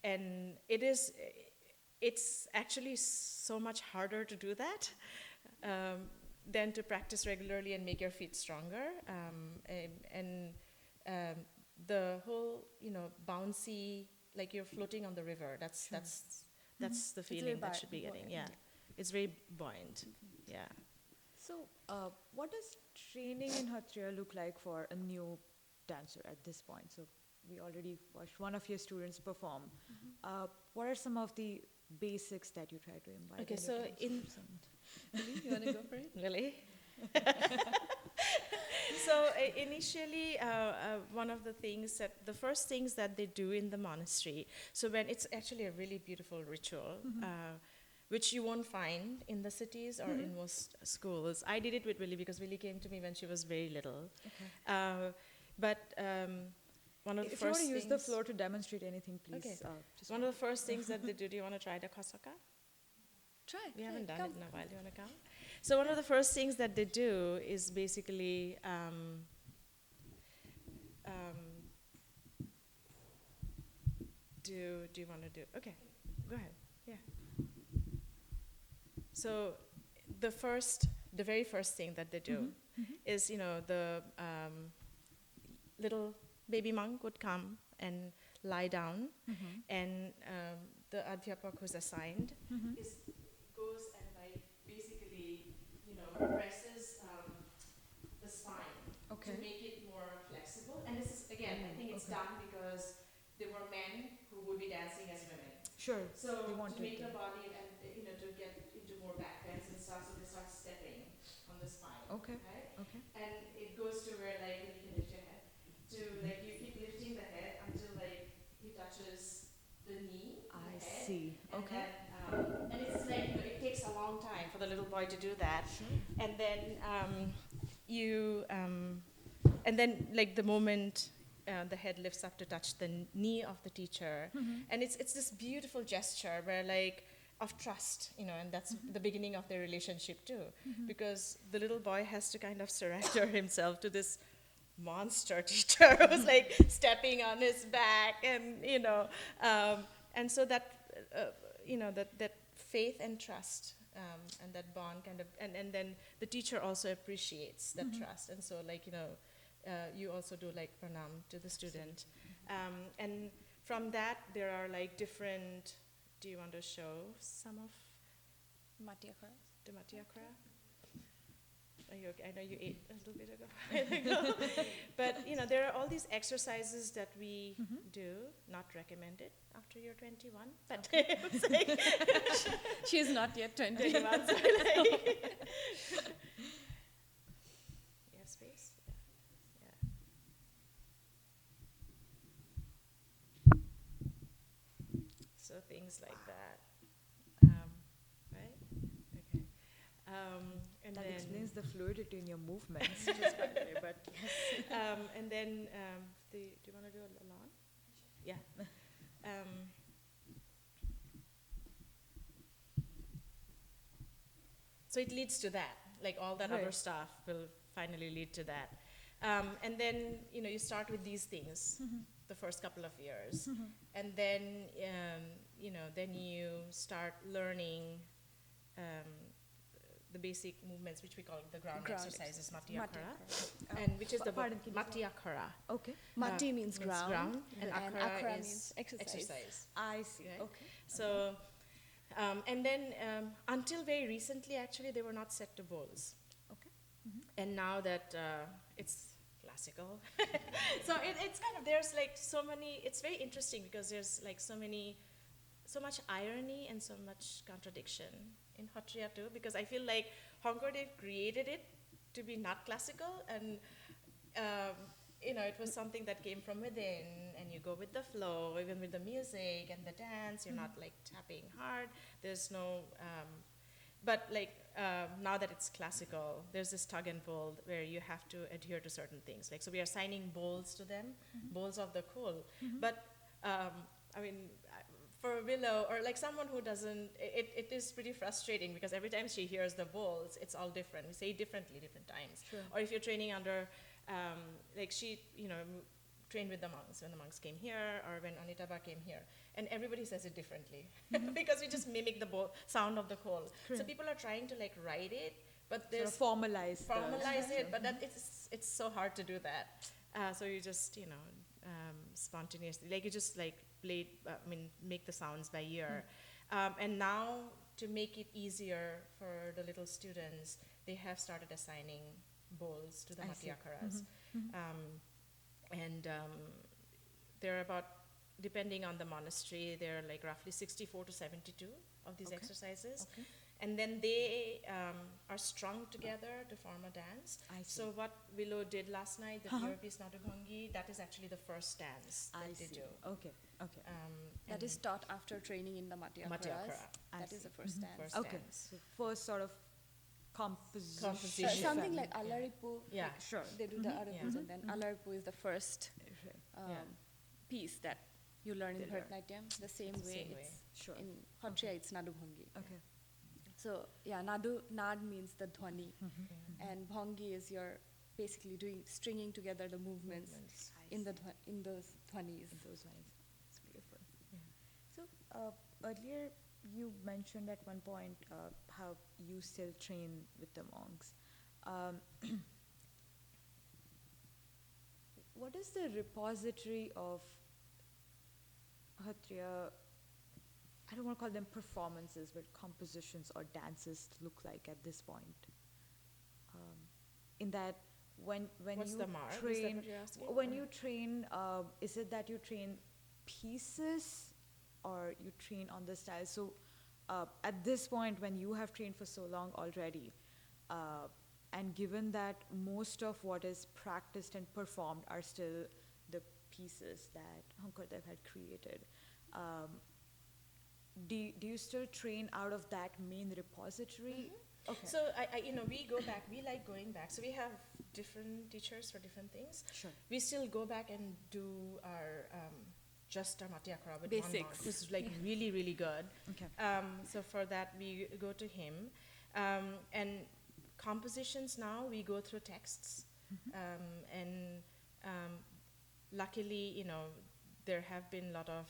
And it's actually so much harder to do that. Than to practice regularly and make your feet stronger. The whole, bouncy, like you're floating on the river. That's the feeling that should be getting. Yeah, it's very buoyant. Yeah. So, what does training in Hattriya look like for a new dancer at this point? So, we already watched one of your students perform. What are some of the basics that you try to imbibe? Okay, in so your dancers? you want to go for it? Really? So initially, one of the first things that they do in the monastery, so when it's actually a really beautiful ritual, which you won't find in the cities or in most schools. I did it with Willie because Willie came to me when she was very little. Okay. But one of the If you want first to use things... the floor to demonstrate anything, please. Okay. Just One of the first things that they do you want to try the Kosaka? Try. We haven't done come. it in a while. Do you want to come? So one of the first things that they do is basically do you want to do? Okay, go ahead. Yeah. So the very first thing that they do is the little baby monk would come and lie down, and the adhyapak who's assigned goes and like basically presses the spine to make it more flexible. And this is again, I think it's done because there were men who would be dancing as women. Sure. So They to wanted make to. the body and to get into more back bends and stuff, so they start stepping on the spine. Okay. Right? Okay. And it goes to where like you can lift your head to like you keep lifting the head until like he touches the knee. I the head, see. and Okay. then, and it's like it takes a long time for the little boy to do that. And then and then like the moment the head lifts up to touch the knee of the teacher, and it's this beautiful gesture where like of trust, and that's the beginning of their relationship too, because the little boy has to kind of surrender himself to this monster teacher who's like stepping on his back, and so that that faith and trust and that bond kind of, and then the teacher also appreciates that trust, and so like you also do like pranam to the student, and from that there are like different. Do you want to show some of Matiyakara. the Matiyakara? Are you okay? I know you ate a little bit ago. But there are all these exercises that we do, not recommended after you're 21, but it's like She's not yet 20. 21, so like yes, space. Yeah. So things like that, right? Okay. And That then explains the fluidity in your movements, just by the way, but yes. and then do you want to do a lawn? Yeah. So it leads to that. Like all that other Right. stuff will finally lead to that. And then you start with these things the first couple of years, and then then you start learning the basic movements, which we call the ground exercises, Matiyakara, and which is the Pardon, can you say- Matiyakara. Okay. Mati means ground, and and akara akara is means exercise. I see. Right? Okay. So, and then until very recently, actually, they were not set to bowls. Okay. And now that it's classical, so it's kind of, there's like so many, it's very interesting because there's like so much irony and so much contradiction in Hattriya too, because I feel like Hongkordev created it to be not classical, and it was something that came from within, and you go with the flow, even with the music and the dance, you're not like tapping hard, there's no, but like now that it's classical, there's this tug and pull where you have to adhere to certain things. Like, so we are assigning bowls to them, bowls of the khol. But, I mean, for Willow, or like someone who doesn't, it is pretty frustrating because every time she hears the bowls, it's all different. We say it differently different times. Sure. Or if you're training under, like she, trained with the monks when the monks came here, or when Anitaba came here, and everybody says it differently because we just mimic the sound of the khol. So people are trying to like write it, but there's formalize it, but that it's so hard to do that. So you just spontaneously, like you just like make the sounds by ear, and now to make it easier for the little students, they have started assigning bowls to the Matyakaras. And there are about, depending on the monastery, there are like roughly 64 to 72 of these exercises. And then they are strung together to form a dance. So what Willow did last night, the European Nadubhangi, that is actually the first dance that they do. Okay. That is taught after training in the Matyakaras. That is the first dance. First Okay. dance. So first sort of composition. Something like Alaripu. Yeah. Like, sure. They do the Aripus, and then Alaripu is the first piece that you learn in Bharatanatyam. The same way it's in Khatriya, it's Nadubhangi. Okay. So yeah, nad means the dhwani, and bhangi is your basically stringing together the movements in those dhwanis. Those ones. It's beautiful. So earlier you mentioned at one point how you still train with the monks. What is the repository of Khatriya, I don't want to call them performances, but compositions or dances look like at this point? In that, when What's you the mark? Is that train, what you're asking? when you train, is it that you train pieces or you train on the style? So at this point, when you have trained for so long already, and given that most of what is practiced and performed are still the pieces that Hankardev had created, do you still train out of that main repository? Okay. So we go back. We like going back. So we have different teachers for different things. Sure. We still go back and do our just our Matyakara with Basics. one monk, who's like really, really good. Okay. So for that, we go to him. And compositions now, we go through texts. And luckily, there have been a lot of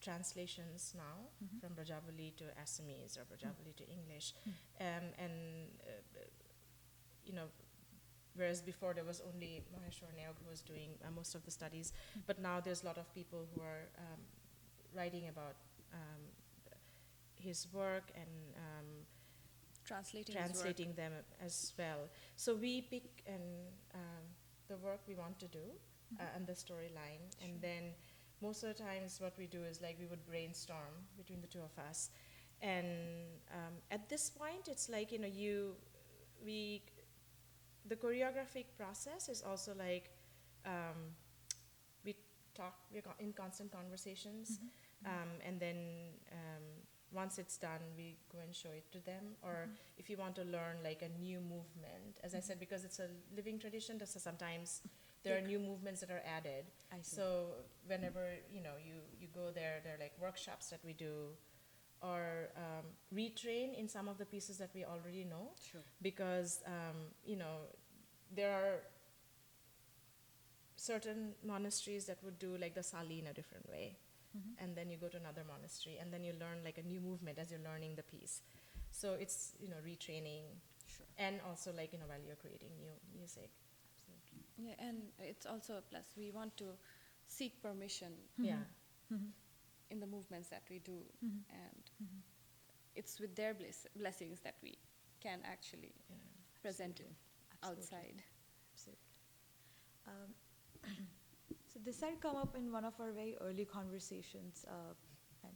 translations now from Brajavali to Assamese or Brajavali to English. Whereas before there was only Maheshwar Neog who was doing most of the studies, but now there's a lot of people who are writing about his work and translating them as well. So we pick the work we want to do and the storyline, and then most of the times what we do is like we would brainstorm between the two of us, and at this point it's like the choreographic process is also like we're in constant conversations, and then once it's done we go and show it to them, or if you want to learn like a new movement, as I said, because it's a living tradition, so sometimes there are new movements that are added. So whenever you go there are like workshops that we do, or retrain in some of the pieces that we already know. Sure. Because there are certain monasteries that would do like the sali in a different way, and then you go to another monastery and then you learn like a new movement as you're learning the piece. So it's retraining, and also like while you're creating new music. Yeah, and it's also a plus. We want to seek permission in the movements that we do, and it's with their blessings that we can actually present it outside. Absolutely. So this had come up in one of our very early conversations, and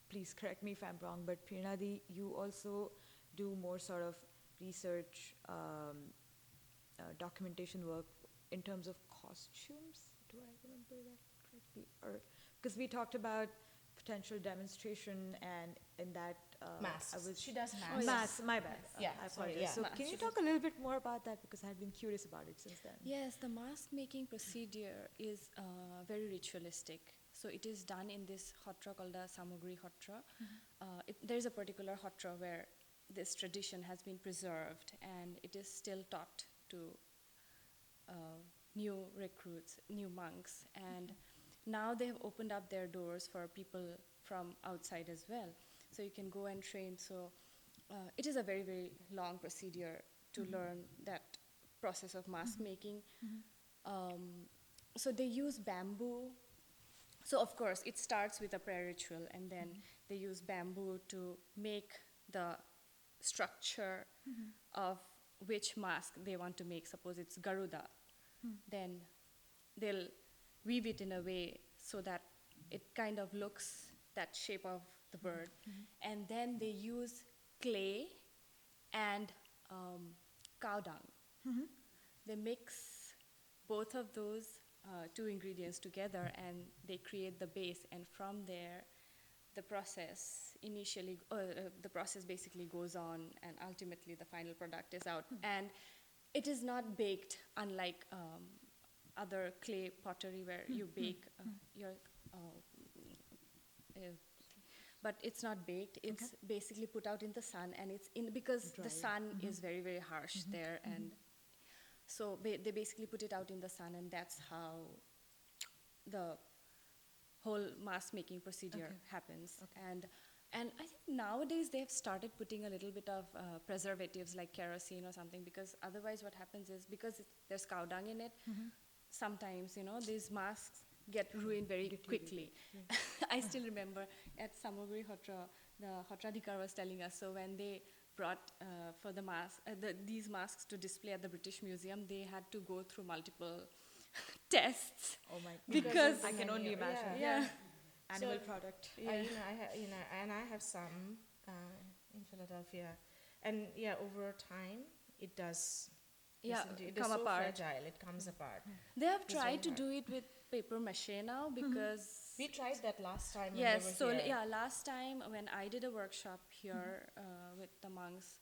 please correct me if I'm wrong, but Prerona, you also do more sort of research, documentation work in terms of costumes. Do I remember that correctly? Or because we talked about potential demonstration, and in that Masks. I was She does masks. masks. My bad. Yeah, I sorry, apologize. yeah. So can you talk a little bit more about that, because I had been curious about it since then. Yes, the mask making procedure is very ritualistic. So it is done in this hotra called the Samogri hotra. There is a particular hotra where this tradition has been preserved, and it is still taught to new recruits, new monks, and now they have opened up their doors for people from outside as well. So you can go and train. So it is a very, very long procedure to learn that process of mask making. So they use bamboo. So of course, it starts with a prayer ritual, and then they use bamboo to make the structure of which mask they want to make. Suppose it's Garuda, then they'll weave it in a way so that it kind of looks that shape of the bird. And then they use clay and cow dung. They mix both of those two ingredients together, and they create the base. And from there, the process the process basically goes on, and ultimately the final product is out. And it is not baked, unlike other clay pottery where you bake your but it's not baked. It's basically put out in the sun, and it's in because the sun is very, very harsh there, and so they basically put it out in the sun, and that's how the whole mask making procedure happens. And I think nowadays they've started putting a little bit of preservatives like kerosene or something, because otherwise what happens is, because there's cow dung in it, sometimes, these masks get ruined very quickly. I still remember at Samogri Hotra, the Hotradhikar was telling us, so when they brought for the these masks to display at the British Museum, they had to go through multiple tests. Oh my God. Because I can only imagine. yeah. Animal So, product. And I have some in Philadelphia, and over time it does. It is come so apart. fragile. It comes apart. They have It's tried to very do it with paper mache now, because We tried that last time. When yes, they were so here. last time when I did a workshop here with the monks,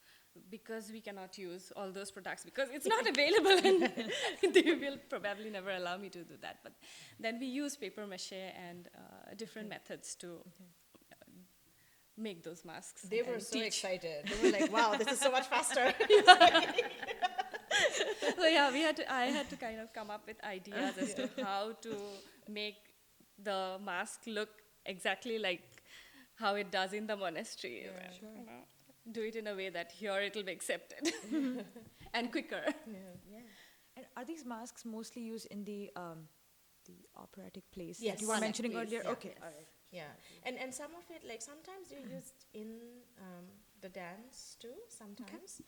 because we cannot use all those products because it's not available, and they will probably never allow me to do that. But then we use paper mache and different methods to make those masks. They were and so teach. excited. They were like, "Wow, this is so much faster." So I had to kind of come up with ideas as to how to make the mask look exactly like how it does in the monastery. Yeah, sure. Do it in a way that here it'll be accepted and quicker. Yeah. And are these masks mostly used in the operatic plays Yes. that you were Ballet mentioning plays, earlier? yeah. Okay, all right. Yeah, and some of it, like sometimes they're used in the dance too. Sometimes,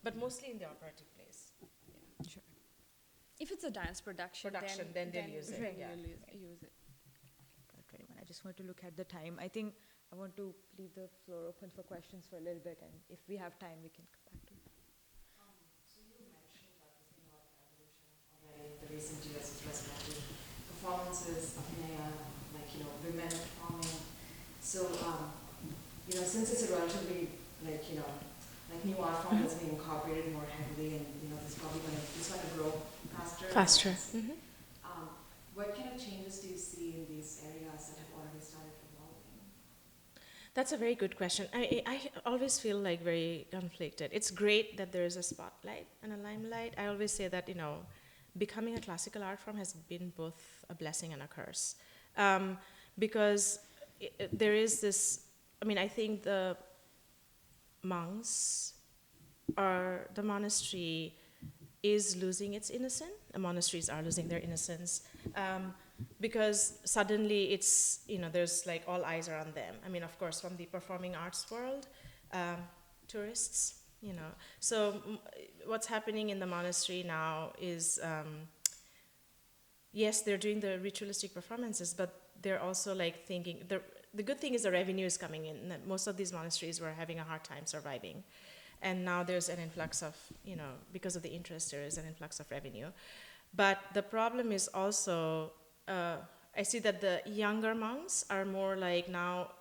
but mostly in the operatic plays. Sure. If it's a dance production, Then they'll use it, then yeah. you'll use it. Got 21. I just want to look at the time. I think I want to leave the floor open for questions for a little bit, and if we have time, we can come back to it. So you mentioned that there's been a lot of evolution already in the recent years with respect to performances, abhinaya, women performing. So, since it's a relatively, new art form that's being incorporated more heavily, and, it's probably going to grow faster. What kind of changes do you see in these areas that have already started evolving? That's a very good question. I always feel like very conflicted. It's great that there is a spotlight and a limelight. I always say that, becoming a classical art form has been both a blessing and a curse. Because there is this, I think the monks or the monastery is losing its innocence. The monasteries are losing their innocence. Because suddenly it's, there's like all eyes are on them. Of course, from the performing arts world, tourists, So what's happening in the monastery now is, yes, they're doing the ritualistic performances, but they're also like thinking, the good thing is the revenue is coming in. Most of these monasteries were having a hard time surviving. And now there's an influx of, because of the interest, there is an influx of revenue. But the problem is also, I see that the younger monks are more like now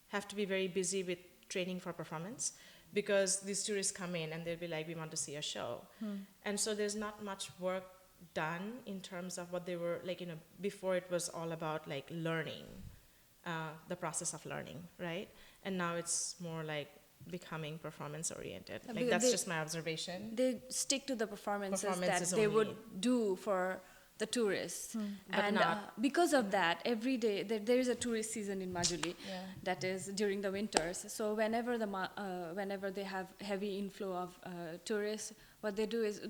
have to be very busy with training for performance, because these tourists come in and they'll be like, we want to see a show. And so there's not much work done in terms of what they were like, before it was all about like learning, the process of learning, right? And now it's more like becoming performance oriented. Like that's just my observation. They stick to the performances Performances that they only. would do for the tourists. But And not- because of that, every day, there is a tourist season in Majuli that is during the winters. So whenever whenever they have heavy inflow of tourists, what they do is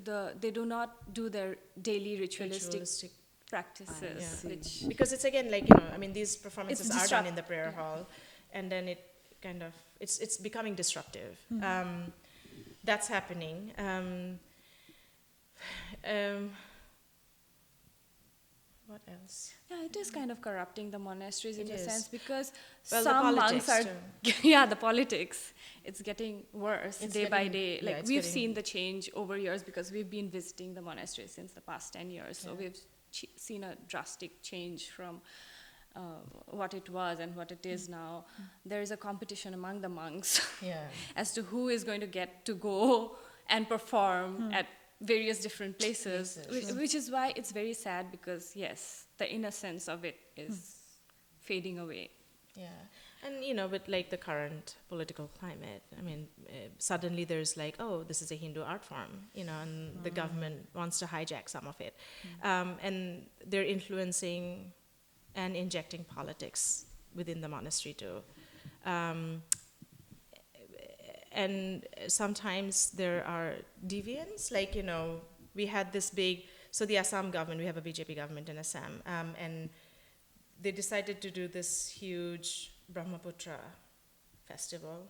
they do not do their daily ritualistic practices, Yeah. which Because it's again like, these performances It's are done in the disrupt- prayer hall, and then it kind of, it's becoming disruptive. That's happening. What else? yeah, it is kind of corrupting the monasteries in It a is. sense, because Well, the some monks politics are yeah, the politics. It's getting worse It's day by getting- day. yeah, Like it's we've getting- seen the change over years because we've been visiting the monasteries since the past 10 years. So we've seen a drastic change from what it was and what it is now. There is a competition among the monks Yeah. as to who is going to get to go and perform at various different places, which is why it's very sad, because yes, the innocence of it is fading away. Yeah, and with like the current political climate, suddenly there's like, oh, this is a Hindu art form, and the government wants to hijack some of it, and they're influencing and injecting politics within the monastery too. And sometimes there are deviants, like, we had this big, so the Assam government, we have a BJP government in Assam, and they decided to do this huge Brahmaputra festival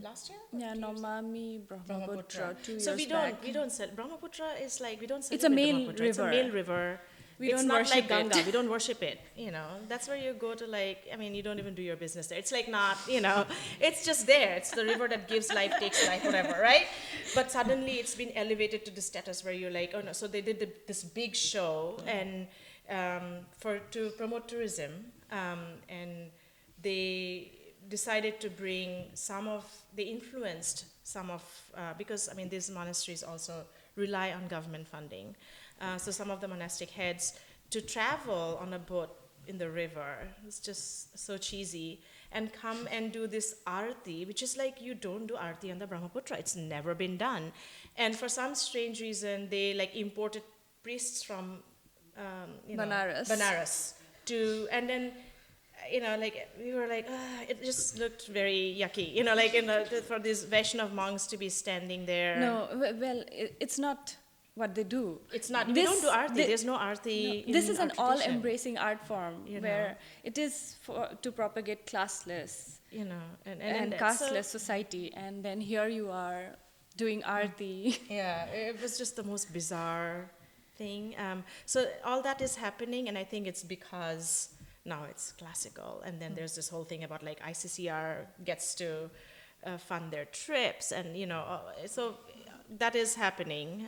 last year? Or Yeah, 2 years ago? Nomami Brahmaputra 2 years So we back. don't Brahmaputra is like, we don't It's a celebrate male Brahmaputra. It's a river. male river. We It's don't not worship like Ganga. it. We don't worship it. That's where you go to like, you don't even do your business there. It's like not, it's just there. It's the river that gives life, takes life, whatever, right? But suddenly it's been elevated to the status where you're like, oh no. So they did this big show and to promote tourism, and they decided to bring they influenced some of, because these monasteries also rely on government funding. So some of the monastic heads to travel on a boat in the river, it's just so cheesy, and come and do this arti, which is like, you don't do arti on the Brahmaputra. It's never been done. And for some strange reason, they like imported priests from Banaras and then, like we were like, it just looked very yucky, for these Vaishnav monks to be standing there. No, well, it's not what they do. It's not, we don't do arti. There's no arti. This is our an tradition, all-embracing art form where it is to propagate classless and casteless society, and then here you are doing arti. Yeah, it was just the most bizarre thing. So all that is happening, and I think it's because now it's classical, and then there's this whole thing about like ICCR gets to fund their trips, and so that is happening.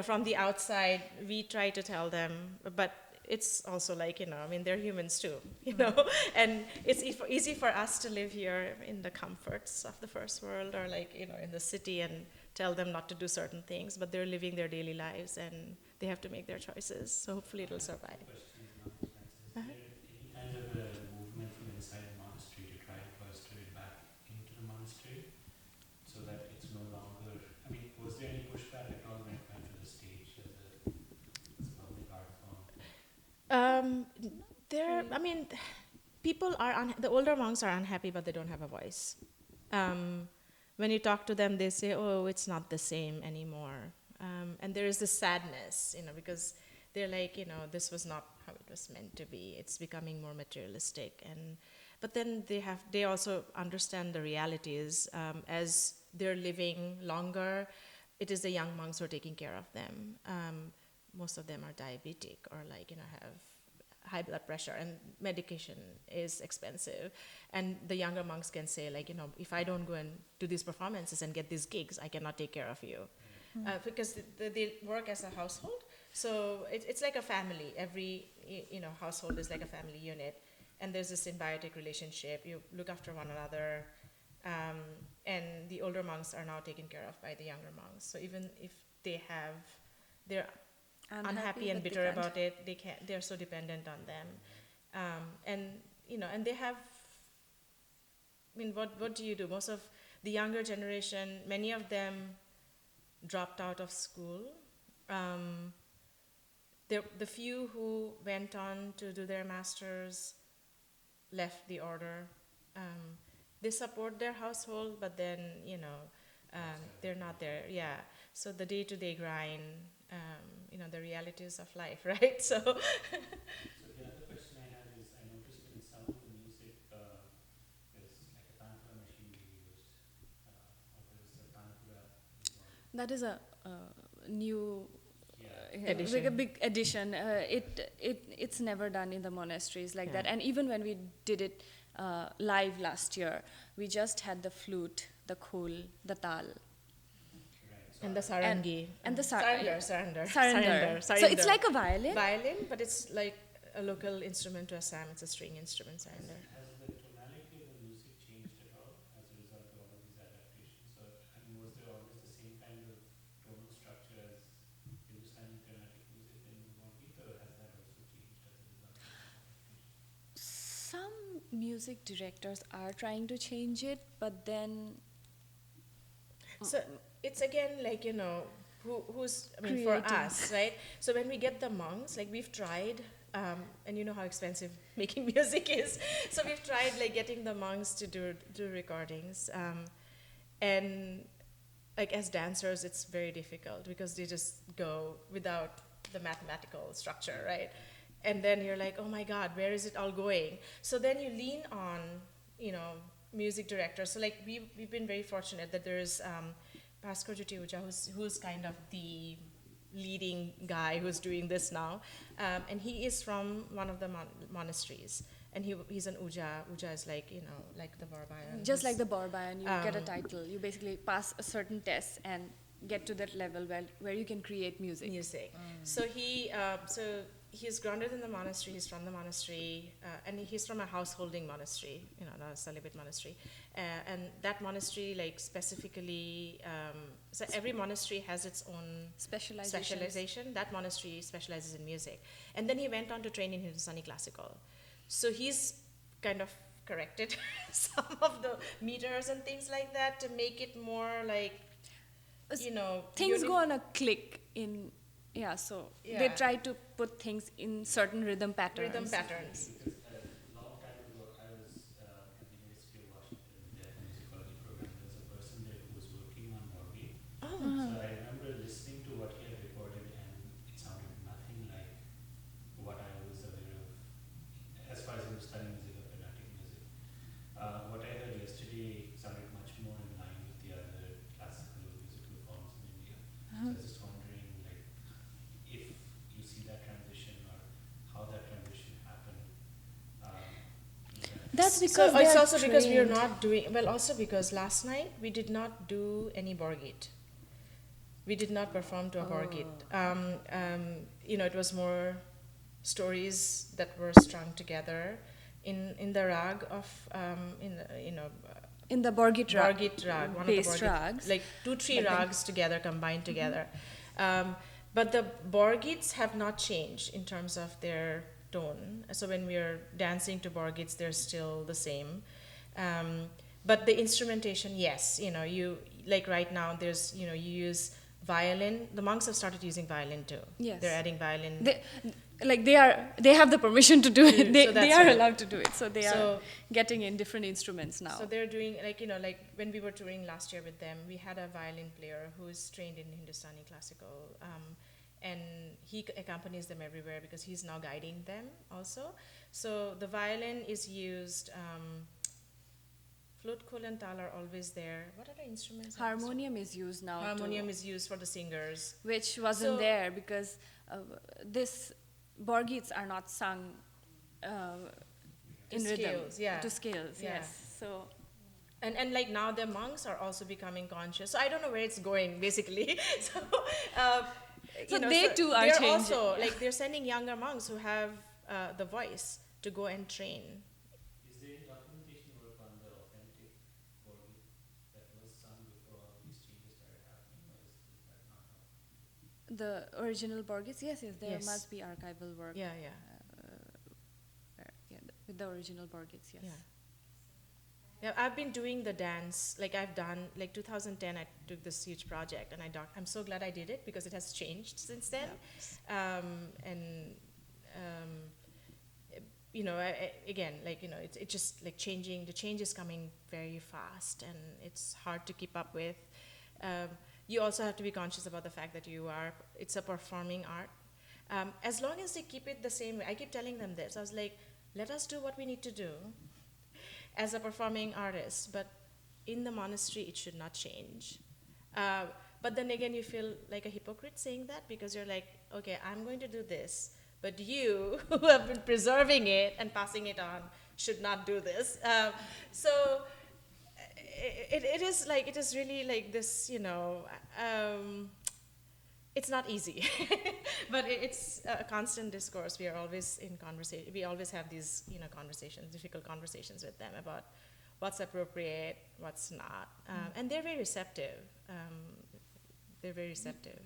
From the outside, we try to tell them, but it's also like, they're humans too, and it's easy for us to live here in the comforts of the first world, or like, in the city, and tell them not to do certain things, but they're living their daily lives and they have to make their choices. So hopefully it'll survive. Is there any kind of a movement from inside the monastery to try to foster it back into the monastery so that it's no longer, was there any pushback at all when it went to the stage as a public art form? People are, the older monks are unhappy, but they don't have a voice. When you talk to them, they say, oh, it's not the same anymore. And there is this sadness, because they're like, this was not how it was meant to be. It's becoming more materialistic. But then they also understand the realities. As they're living longer, it is the young monks who are taking care of them. Most of them are diabetic or like, have high blood pressure, and medication is expensive. And the younger monks can say like, if I don't go and do these performances and get these gigs, I cannot take care of you. Because they work as a household. So it's like a family. Every household is like a family unit. and there's this symbiotic relationship. You look after one another, and the older monks are now taken care of by the younger monks. So even if they're unhappy and but they bitter can't. about it, they're so dependent on them, and they have. I mean, what do you do? Most of the younger generation, many of them dropped out of school. The few who went on to do their masters left the order. They support their household, but then they're not there. Yeah. So the day-to-day grind, the realities of life, right? So. So the other question I had is, I noticed in some of the music, there's like a tanpura machine being used, or there's a tanpura involved. That is a new Yeah. Addition. like a big addition. It's never done in the monasteries like that. Yeah. And even when we did it live last year, we just had the flute, the khol, the tal, Right. And the sarangi. and the Sarandar. sarandar. So it's like a violin. Violin, but it's like a local instrument to Assam. It's a string instrument, sarandar. Has the tonality of the music changed at all as a result of all of these adaptations? So, I mean, was there always the same kind of tonal structure as Hindustani Carnatic music in Bollywood, or has that also changed as a result of these adaptations? Some music directors are trying to change it, but then So it's again like, who's, I mean, for Creating. us, right? So when we get the monks, like we've tried, and you know how expensive making music is. So we've tried like getting the monks to do recordings. And like as dancers, it's very difficult because they just go without the mathematical structure, right? And then you're like, oh my God, where is it all going? So then you lean on, music directors. So like we've been very fortunate that there's Bhaskar Jutiuja, who's kind of the leading guy who's doing this now, and he is from one of the monasteries, and he's an uja. Uja is like like the Barbayan. just like the Borbayan, you get a Um, title. You basically pass a certain test and get to that level where you can create music. So he's grounded in the monastery. He's from the monastery, and he's from a householding monastery, not a celibate monastery. And that monastery, like specifically, so every monastery has its own specialization. That monastery specializes in music, and then he went on to train in Hindustani classical. So he's kind of corrected some of the meters and things like that to make it more like, Things go on a click in, so Yeah. they try to put things in certain rhythm patterns. Patterns. Because a long time ago, I was at the University of Washington, their musicology program. There was a person there who was working on Morgan. So I remember listening to what he had recorded, and it sounded nothing like what I was aware of as far as Hindustani music or Carnatic music. What I heard yesterday sounded much more in line with the other classical musical forms in India. So I was just wondering, like, if you see that transition or how that transition happened. That's So because it's they're also because we are trained. not doing well. Also because last night we did not do any borgit. We did not perform to a borgit. It was more stories that were strung together in the rag of In the Borgit rag, borgit rag, one based of the borgit, rags. like 2-3 But then- rags together, combined together. But the borgits have not changed in terms of their tone. So when we are dancing to borgits, they're still the same. But the instrumentation, yes, you like right now. There's you use violin. The monks have started using violin too. Yes. They're adding violin. They have the permission to do it. So They that's are right. allowed to do it. So they are So- getting in different instruments now. So they're doing like when we were touring last year with them, we had a violin player who is trained in Hindustani classical, and he accompanies them everywhere because he's now guiding them also. So the violin is used. Flute, khol, and tal are always there. What other instruments? are used? Harmonium is used now. Harmonium is used for the singers. which wasn't So- there because this Borgits are not sung in rhythm scales, yeah. to scales. Yeah. Yes, so And like now the monks are also becoming conscious. So I don't know where it's going basically. So, they too are they're changing, also yeah. like they're sending younger monks who have the voice to go and train The original Borges, yes, there Yes. must be archival work. Yeah. With the original Borges, yes. Yeah. Yeah, I've been doing the dance, like I've done, like 2010 I took this huge project, and I'm so glad I did it because it has changed since then. And again, like, it just like changing, the change is coming very fast and it's hard to keep up with. You also have to be conscious about the fact that it's a performing art. As long as they keep it the same way, I keep telling them this, I was like, let us do what we need to do as a performing artist, but in the monastery it should not change. But then again, you feel like a hypocrite saying that because you're like, okay, I'm going to do this, but you who have been preserving it and passing it on should not do this. So it is really like this, it's not easy, but it's a constant discourse. We are always in conversation. We always have these, conversations, difficult conversations with them about what's appropriate, what's not, and they're very receptive. They're very receptive.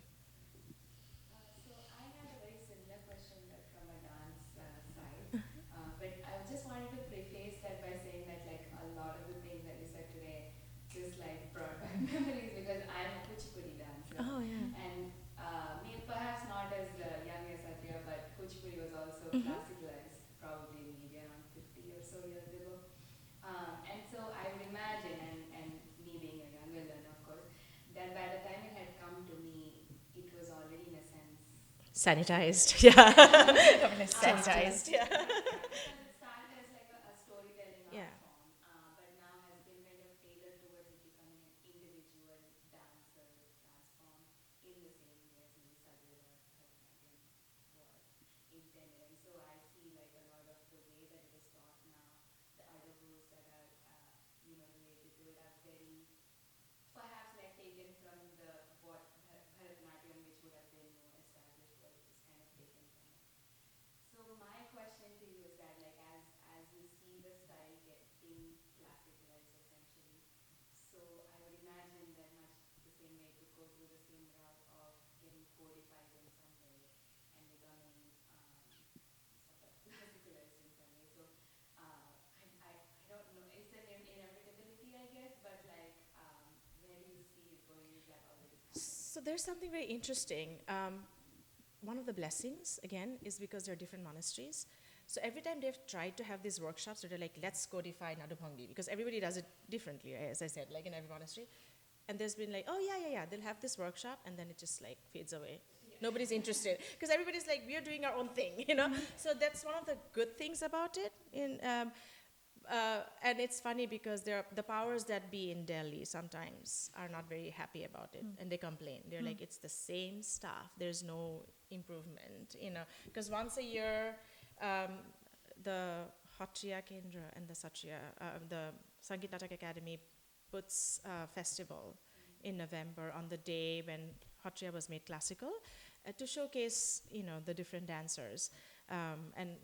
So I had a very similar question but from a dance side, but I just wanted to preface that by saying that like a lot of the things that you said today just like brought back memories because I'm a Kuchipudi dancer. Oh yeah. And perhaps not as young as Sattriya, but Kuchipudi was also classicalized probably maybe around 50 or so years ago. And so I would imagine, and me being a younger learner, of course, that by the time it had come to me, it was already in a sense Sanitized, yeah. Sanitized, yeah. because it started as like a storytelling art Yeah. form, but now has been kind of tailored towards it becoming an individual dance form in the same way as maybe Sadhya or Bharatanatyam was intended. And so I see like a lot of the way that it is taught now, the other rules that are related to it are very perhaps like taken from the what Bharatanatyam, which would have been more established, was just kind of taken from it. So my question to you is that like as you see the style getting classicalized essentially, so I would imagine that much the same way to go through the same route of getting codified in some way and becoming sort of classicalized in some way. So I don't know, it's an inevitability I guess, but like where do you see it going? Is that already happening? So there's something very interesting. One of the blessings, again, is because there are different monasteries. So every time they've tried to have these workshops where they're like, let's codify Nadubhangi, because everybody does it differently, as I said, like in every monastery. And there's been like, oh yeah, they'll have this workshop, and then it just like fades away. Nobody's interested, because everybody's like, we're doing our own thing, So that's one of the good things about it. And it's funny because the powers that be in Delhi sometimes are not very happy about it, and they complain. They're like, it's the same stuff. There's no improvement, Because once a year, the Hattriya Kendra and the Sangit Natak Academy puts a festival in November on the day when Hattriya was made classical, to showcase, the different dancers, and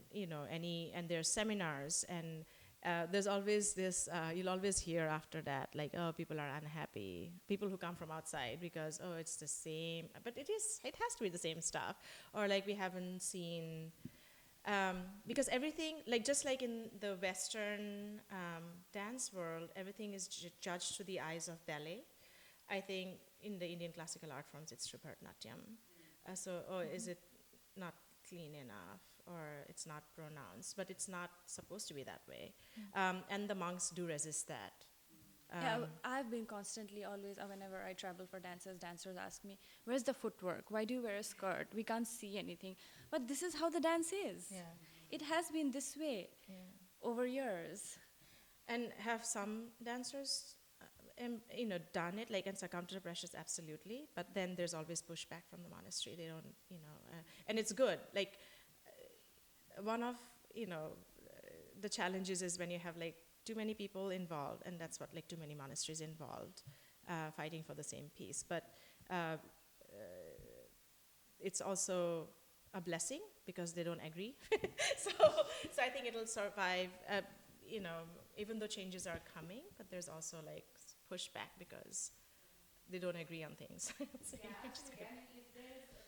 there's seminars and. There's always this, you'll always hear after that, like, oh, people are unhappy. People who come from outside because, oh, it's the same. But it has to be the same stuff. Or like we haven't seen, because everything, like just like in the Western dance world, everything is judged through the eyes of ballet. I think in the Indian classical art forms, it's through Bharatanatyam. Is it not clean enough, or it's not pronounced, but it's not supposed to be that way. And the monks do resist that. I've been constantly always, whenever I travel for dancers ask me, where's the footwork? Why do you wear a skirt? We can't see anything. But this is how the dance is. Yeah. It has been this way over years. And have some dancers, done it, like, and succumb to the pressures, absolutely. But then there's always pushback from the monastery. They don't, and it's good. Like, one of, the challenges is when you have like too many people involved, and that's what like too many monasteries involved, fighting for the same piece. But it's also a blessing because they don't agree. so I think it'll survive, even though changes are coming, but there's also like pushback because they don't agree on things. Absolutely. I mean, if there's a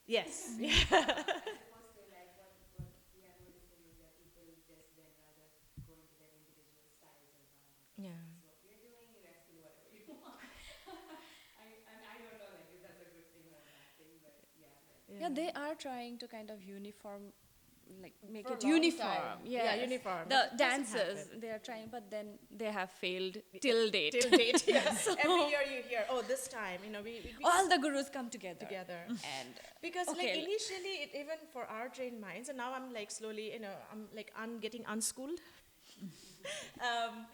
Yes. as opposed to like what we are noticing is that people just then rather go into their individual styles of dance. Yeah. This is what we are doing. You guys do whatever you want. I don't know like if that's a good thing or a bad thing, but yeah. Like, Yeah, they are trying to kind of uniform, like make For a it long uniform. time. Yes. Yeah, uniform. The It doesn't dances, happen. they are trying, but then they have failed till date. Till date, yes. Every year you hear, oh, this time, we All the gurus come together. together. And Because Okay, like initially, even for our trained minds, and now I'm like slowly, I'm getting unschooled. um,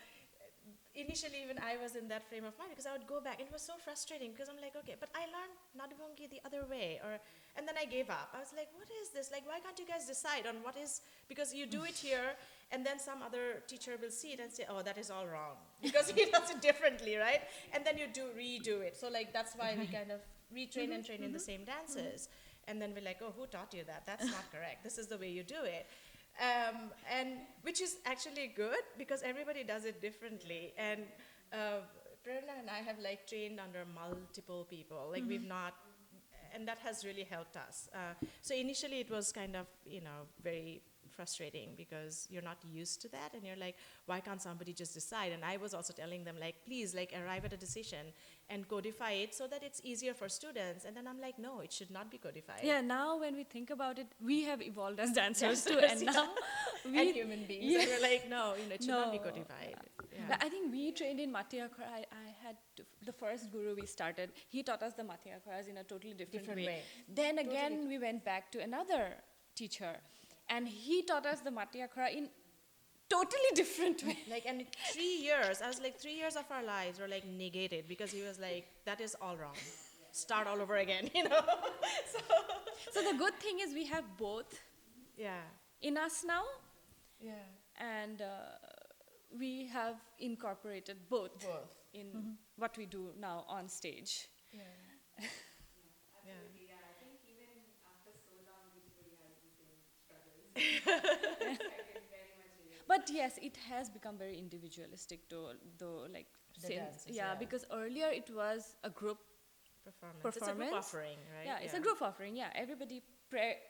Initially, even I was in that frame of mind because I would go back, and it was so frustrating because I'm like, okay, but I learned Nadubongi the other way, and then I gave up. I was like, what is this? Like, why can't you guys decide on what is, because you do it here, and then some other teacher will see it and say, oh, that is all wrong because he does it differently, right? And then you redo it. So like that's why we kind of retrain and train in the same dances, and then we're like, oh, who taught you that? That's not correct. This is the way you do it. And which is actually good because everybody does it differently. And Prerona and I have like trained under multiple people. Like we've not, and that has really helped us. So initially it was kind of, very frustrating because you're not used to that and you're like, why can't somebody just decide? And I was also telling them like, please like arrive at a decision and codify it so that it's easier for students. And then I'm like, no, it should not be codified. yeah, now when we think about it, we have evolved as dancers too, Dancers, and yeah. now we And human beings. Yeah. And we're like, no, it should not be No. codified. Yeah. But I think we trained in Matyakhara. I had the first guru we started. He taught us the Matyakharas in a totally different way. Then again, we went back to another teacher, and he taught us the Matyakhara in totally different way. Like, and 3 years, I was like, 3 years of our lives were like negated because he was like, that is all wrong. Start all over again, So the good thing is we have both Yeah. in us now, Yeah. and we have incorporated both Both. in what we do now on stage. Yeah. absolutely, yeah. I think even after so long, we still have the same struggles. I can very much relate. But yes, it has become very individualistic though, like The since, dances, yeah, yeah. because earlier it was a group Performance. It's a group Performance. offering, right? Yeah, it's a group offering. Yeah, everybody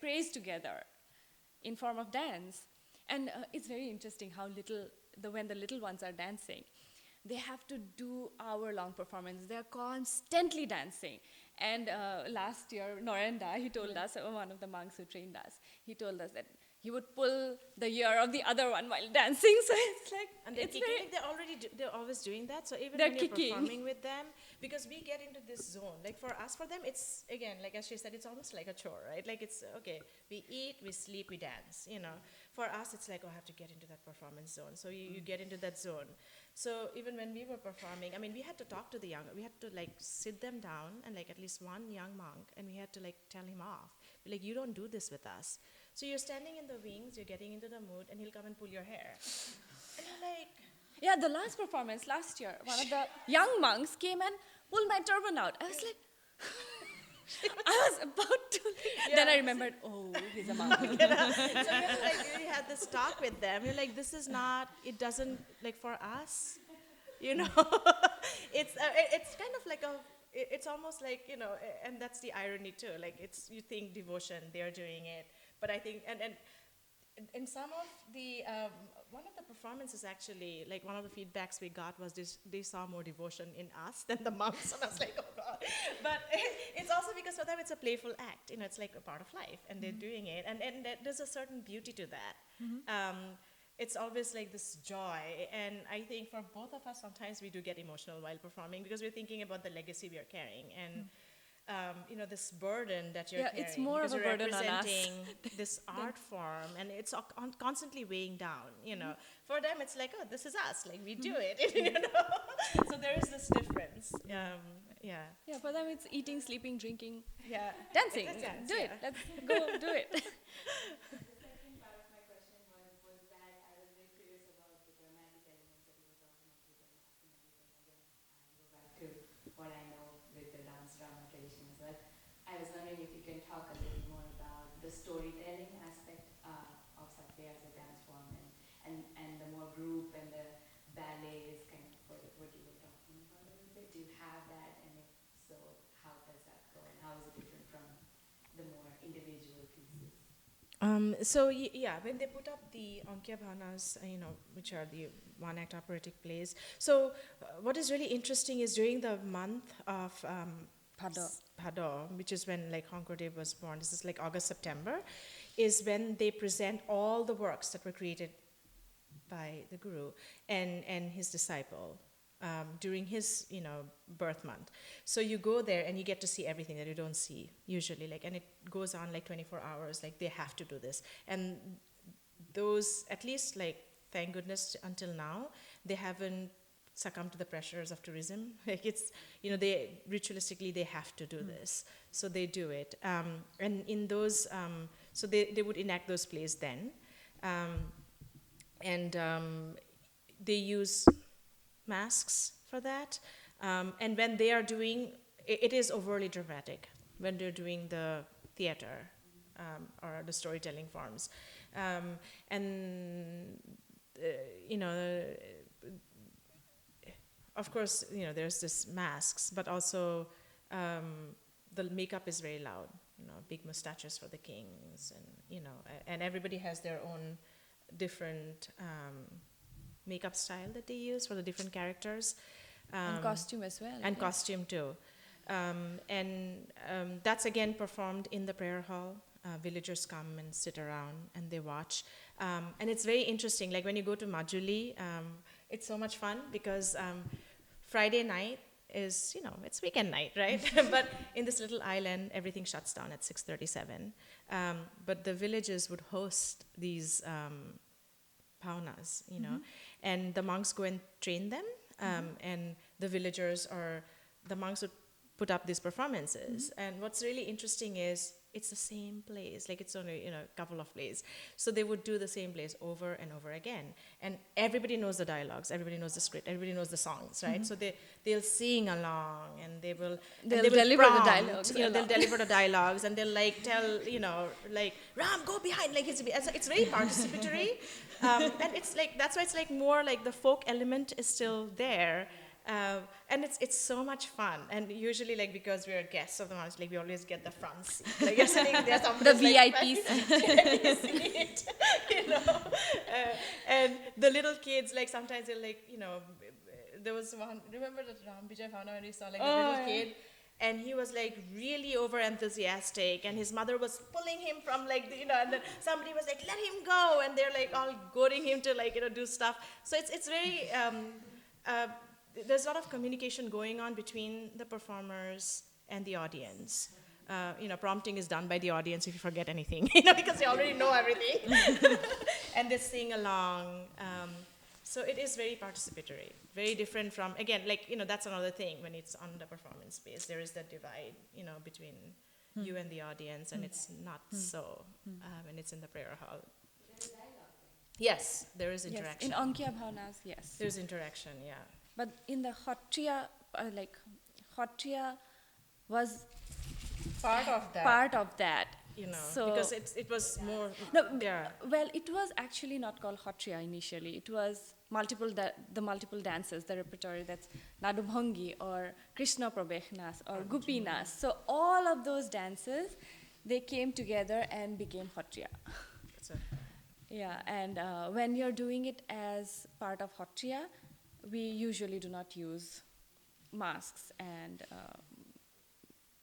prays together in form of dance, and it's very interesting how when the little ones are dancing, they have to do hour-long performance. They are constantly dancing. And last year, Norenda, he told us, one of the monks who trained us, he told us that he would pull the ear of the other one while dancing. So it's like, And they're it's kicking, very, like they're always doing that. So even They're when you're kicking. performing with them, because we get into this zone. Like for them, it's again, like as she said, it's almost like a chore, right? Like it's okay. We eat, we sleep, we dance. For us, it's like, oh, I have to get into that performance zone. So you get into that zone. So even when we were performing, I mean, we had to talk to the young. We had to like sit them down and like at least one young monk, and we had to like tell him off. Like, you don't do this with us. So you're standing in the wings, you're getting into the mood, and he'll come and pull your hair. And I'm like, yeah, the last performance last year, one of the young monks came and pulled my turban out. I was like, I was about to. Then I remembered, oh, he's a monk. So we really had this talk with them. You're like, this is not, it doesn't, like for us, it's kind of like it's almost like, and that's the irony too. Like you think devotion, they're doing it. But I think, and some of the, one of the performances actually, like one of the feedbacks we got was they saw more devotion in us than the monks. And I was like, oh God. But it's also because for them it's a playful act. It's like a part of life and they're doing it. And there's a certain beauty to that. It's always like this joy. And I think for both of us, sometimes we do get emotional while performing because we're thinking about the legacy we are carrying. And this burden that you're carrying. It's more of because a you're burden on us. representing this art form, and it's constantly weighing down. For them, it's like, oh, this is us. Like we do it. So there is this difference. Yeah. Yeah, for them it's eating, sleeping, drinking, Yeah. dancing. It's dance, Do it. yeah. Let's go do it. The second part of my question was that I was very curious about the dramatic elements that you were talking about with the mask and everything. Again, I go back to what I know with the dance drama tradition as well. I was wondering if you can talk a little more about the storytelling aspect of Sattriya as a dance form and the more group and the ballet is kind of what you were talking about a little bit. Do you have that? And if so, how does that go? And how is it different from the more individual pieces? Yeah, when they put up the Ankya Bhanas, which are the one-act operatic plays. So what is really interesting is during the month of Bhado, which is when like Hankodev was born. This is like August, September, is when they present all the works that were created by the Guru and his disciple during his birth month. So you go there and you get to see everything that you don't see usually, like, and it goes on like 24 hours. Like they have to do this, and those, at least, like, thank goodness until now they haven't succumb to the pressures of tourism. Like it's, they ritualistically they have to do this, so they do it. And in those, so they would enact those plays then, and they use masks for that. And when they are doing, it is overly dramatic when they're doing the theater or the storytelling forms, and of course, there's this masks, but also the makeup is very loud. Big mustaches for the kings, and and everybody has their own different makeup style that they use for the different characters, and costume as well. and costume too. And that's again performed in the prayer hall. Villagers come and sit around and they watch. And it's very interesting. Like when you go to Majuli, it's so much fun because Friday night is, it's weekend night, right? But in this little island, everything shuts down at 6:37. But the villages would host these paunas, and the monks go and train them, and the villagers or the monks would put up these performances. And what's really interesting is it's the same plays, like it's only a couple of plays, so they would do the same plays over and over again, and everybody knows the dialogues, everybody knows the script, everybody knows the songs, right? So they'll sing along, and they will deliver prompt, the dialogues, they'll deliver the dialogues, and they'll like tell like, Ram, go behind, like it's very participatory. And it's like, that's why it's like more like the folk element is still there. And it's so much fun, and usually, like, because we're guests of the monastery, like we always get the front seat, like you're sitting there, The VIP seat, and the little kids, like sometimes they're like, there was one, remember that Ram Vijay Bhavna when we saw like the little kid, and he was like really over enthusiastic, and his mother was pulling him from like and then somebody was like, let him go, and they're like all goading him to like do stuff. So it's very there's a lot of communication going on between the performers and the audience. Prompting is done by the audience if you forget anything, because they already know everything. And they sing along. So it is very participatory, very different from, again, like, that's another thing when it's on the performance space. There is that divide, between you and the audience, and it's not so when it's in the prayer hall. There's dialogue then. Yes, there is interaction. Yes, in Ankya Bhavnas, yes. There's interaction, yeah. But in the Satriya, Satriya was Part of that. part of that. So because it was more, no, yeah. well, it was actually not called Satriya initially. It was the multiple dances, the repertoire, that's Nadubhangi or Krishna Prabheknas or Gopinas. So all of those dances, they came together and became Satriya. Yeah, and when you're doing it as part of Satriya, we usually do not use masks and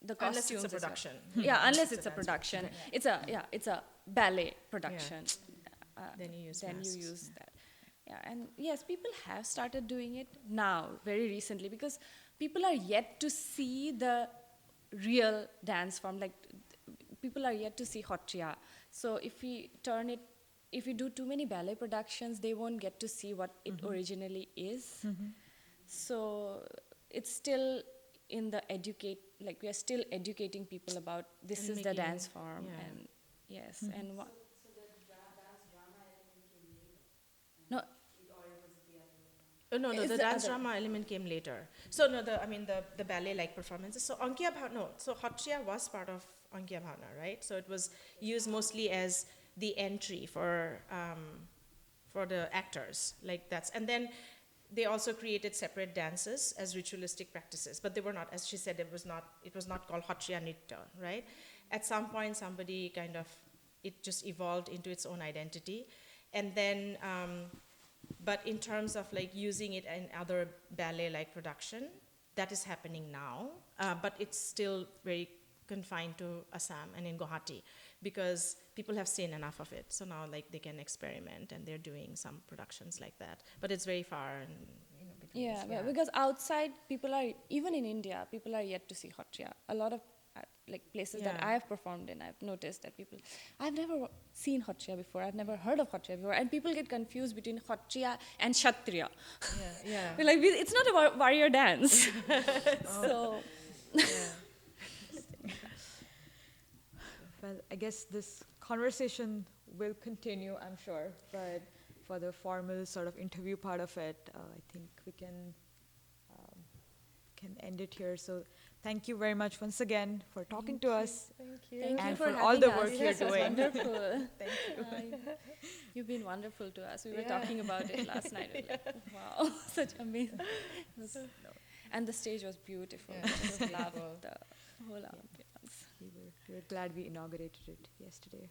the costumes. Unless it's a as well. production. Yeah, unless it's a dance production. It's a ballet production. Then you use Then masks. you use that. Yeah, and yes, people have started doing it now, very recently, because people are yet to see the real dance form. Like, people are yet to see Satriya. So if we do too many ballet productions, they won't get to see what it originally is. So it's still in the we are still educating people about this And is the making- dance form, yeah. and yes, and what. So the dance drama element came later? No, Or it was the other way around? Oh, no, It's the the dance other- drama element came later. So no, the ballet-like performances. So Ankya Bhavna, no, so Satriya was part of Ankya Bhavna, right? So it was used mostly as the entry for the actors, like that's, and then they also created separate dances as ritualistic practices, but they were not, as she said, it was not called Hattriya Nrittya, right? At some point, somebody kind of, it just evolved into its own identity. And then, but in terms of like using it in other ballet-like production, that is happening now, but it's still very confined to Assam and in Guwahati, because people have seen enough of it. So now like they can experiment, and they're doing some productions like that. But it's very far. And, you know, Yeah, well, because outside people are, even in India, people are yet to see Hattriya. A lot of like places that Yeah. I have performed in, I've noticed that people, I've never seen Hattriya before, I've never heard of Hattriya before, and people get confused between Hattriya and Kshatriya. Yeah. We're like, it's not a warrior dance. So, Well, I guess this conversation will continue, I'm sure, but for the formal sort of interview part of it, I think we can end it here. So thank you very much once again for talking to us. Thank you. thank you And for for having all the us. work you're This was doing. wonderful. Thank you. You've been wonderful to us. We were Yeah. talking about it last night. We were like, wow, such amazing. And the stage was beautiful. Yeah, I just beautiful. loved the whole ambience. We were glad we inaugurated it yesterday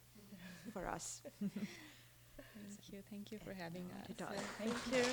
for us. Thank you for having us. Not at all. Thank you.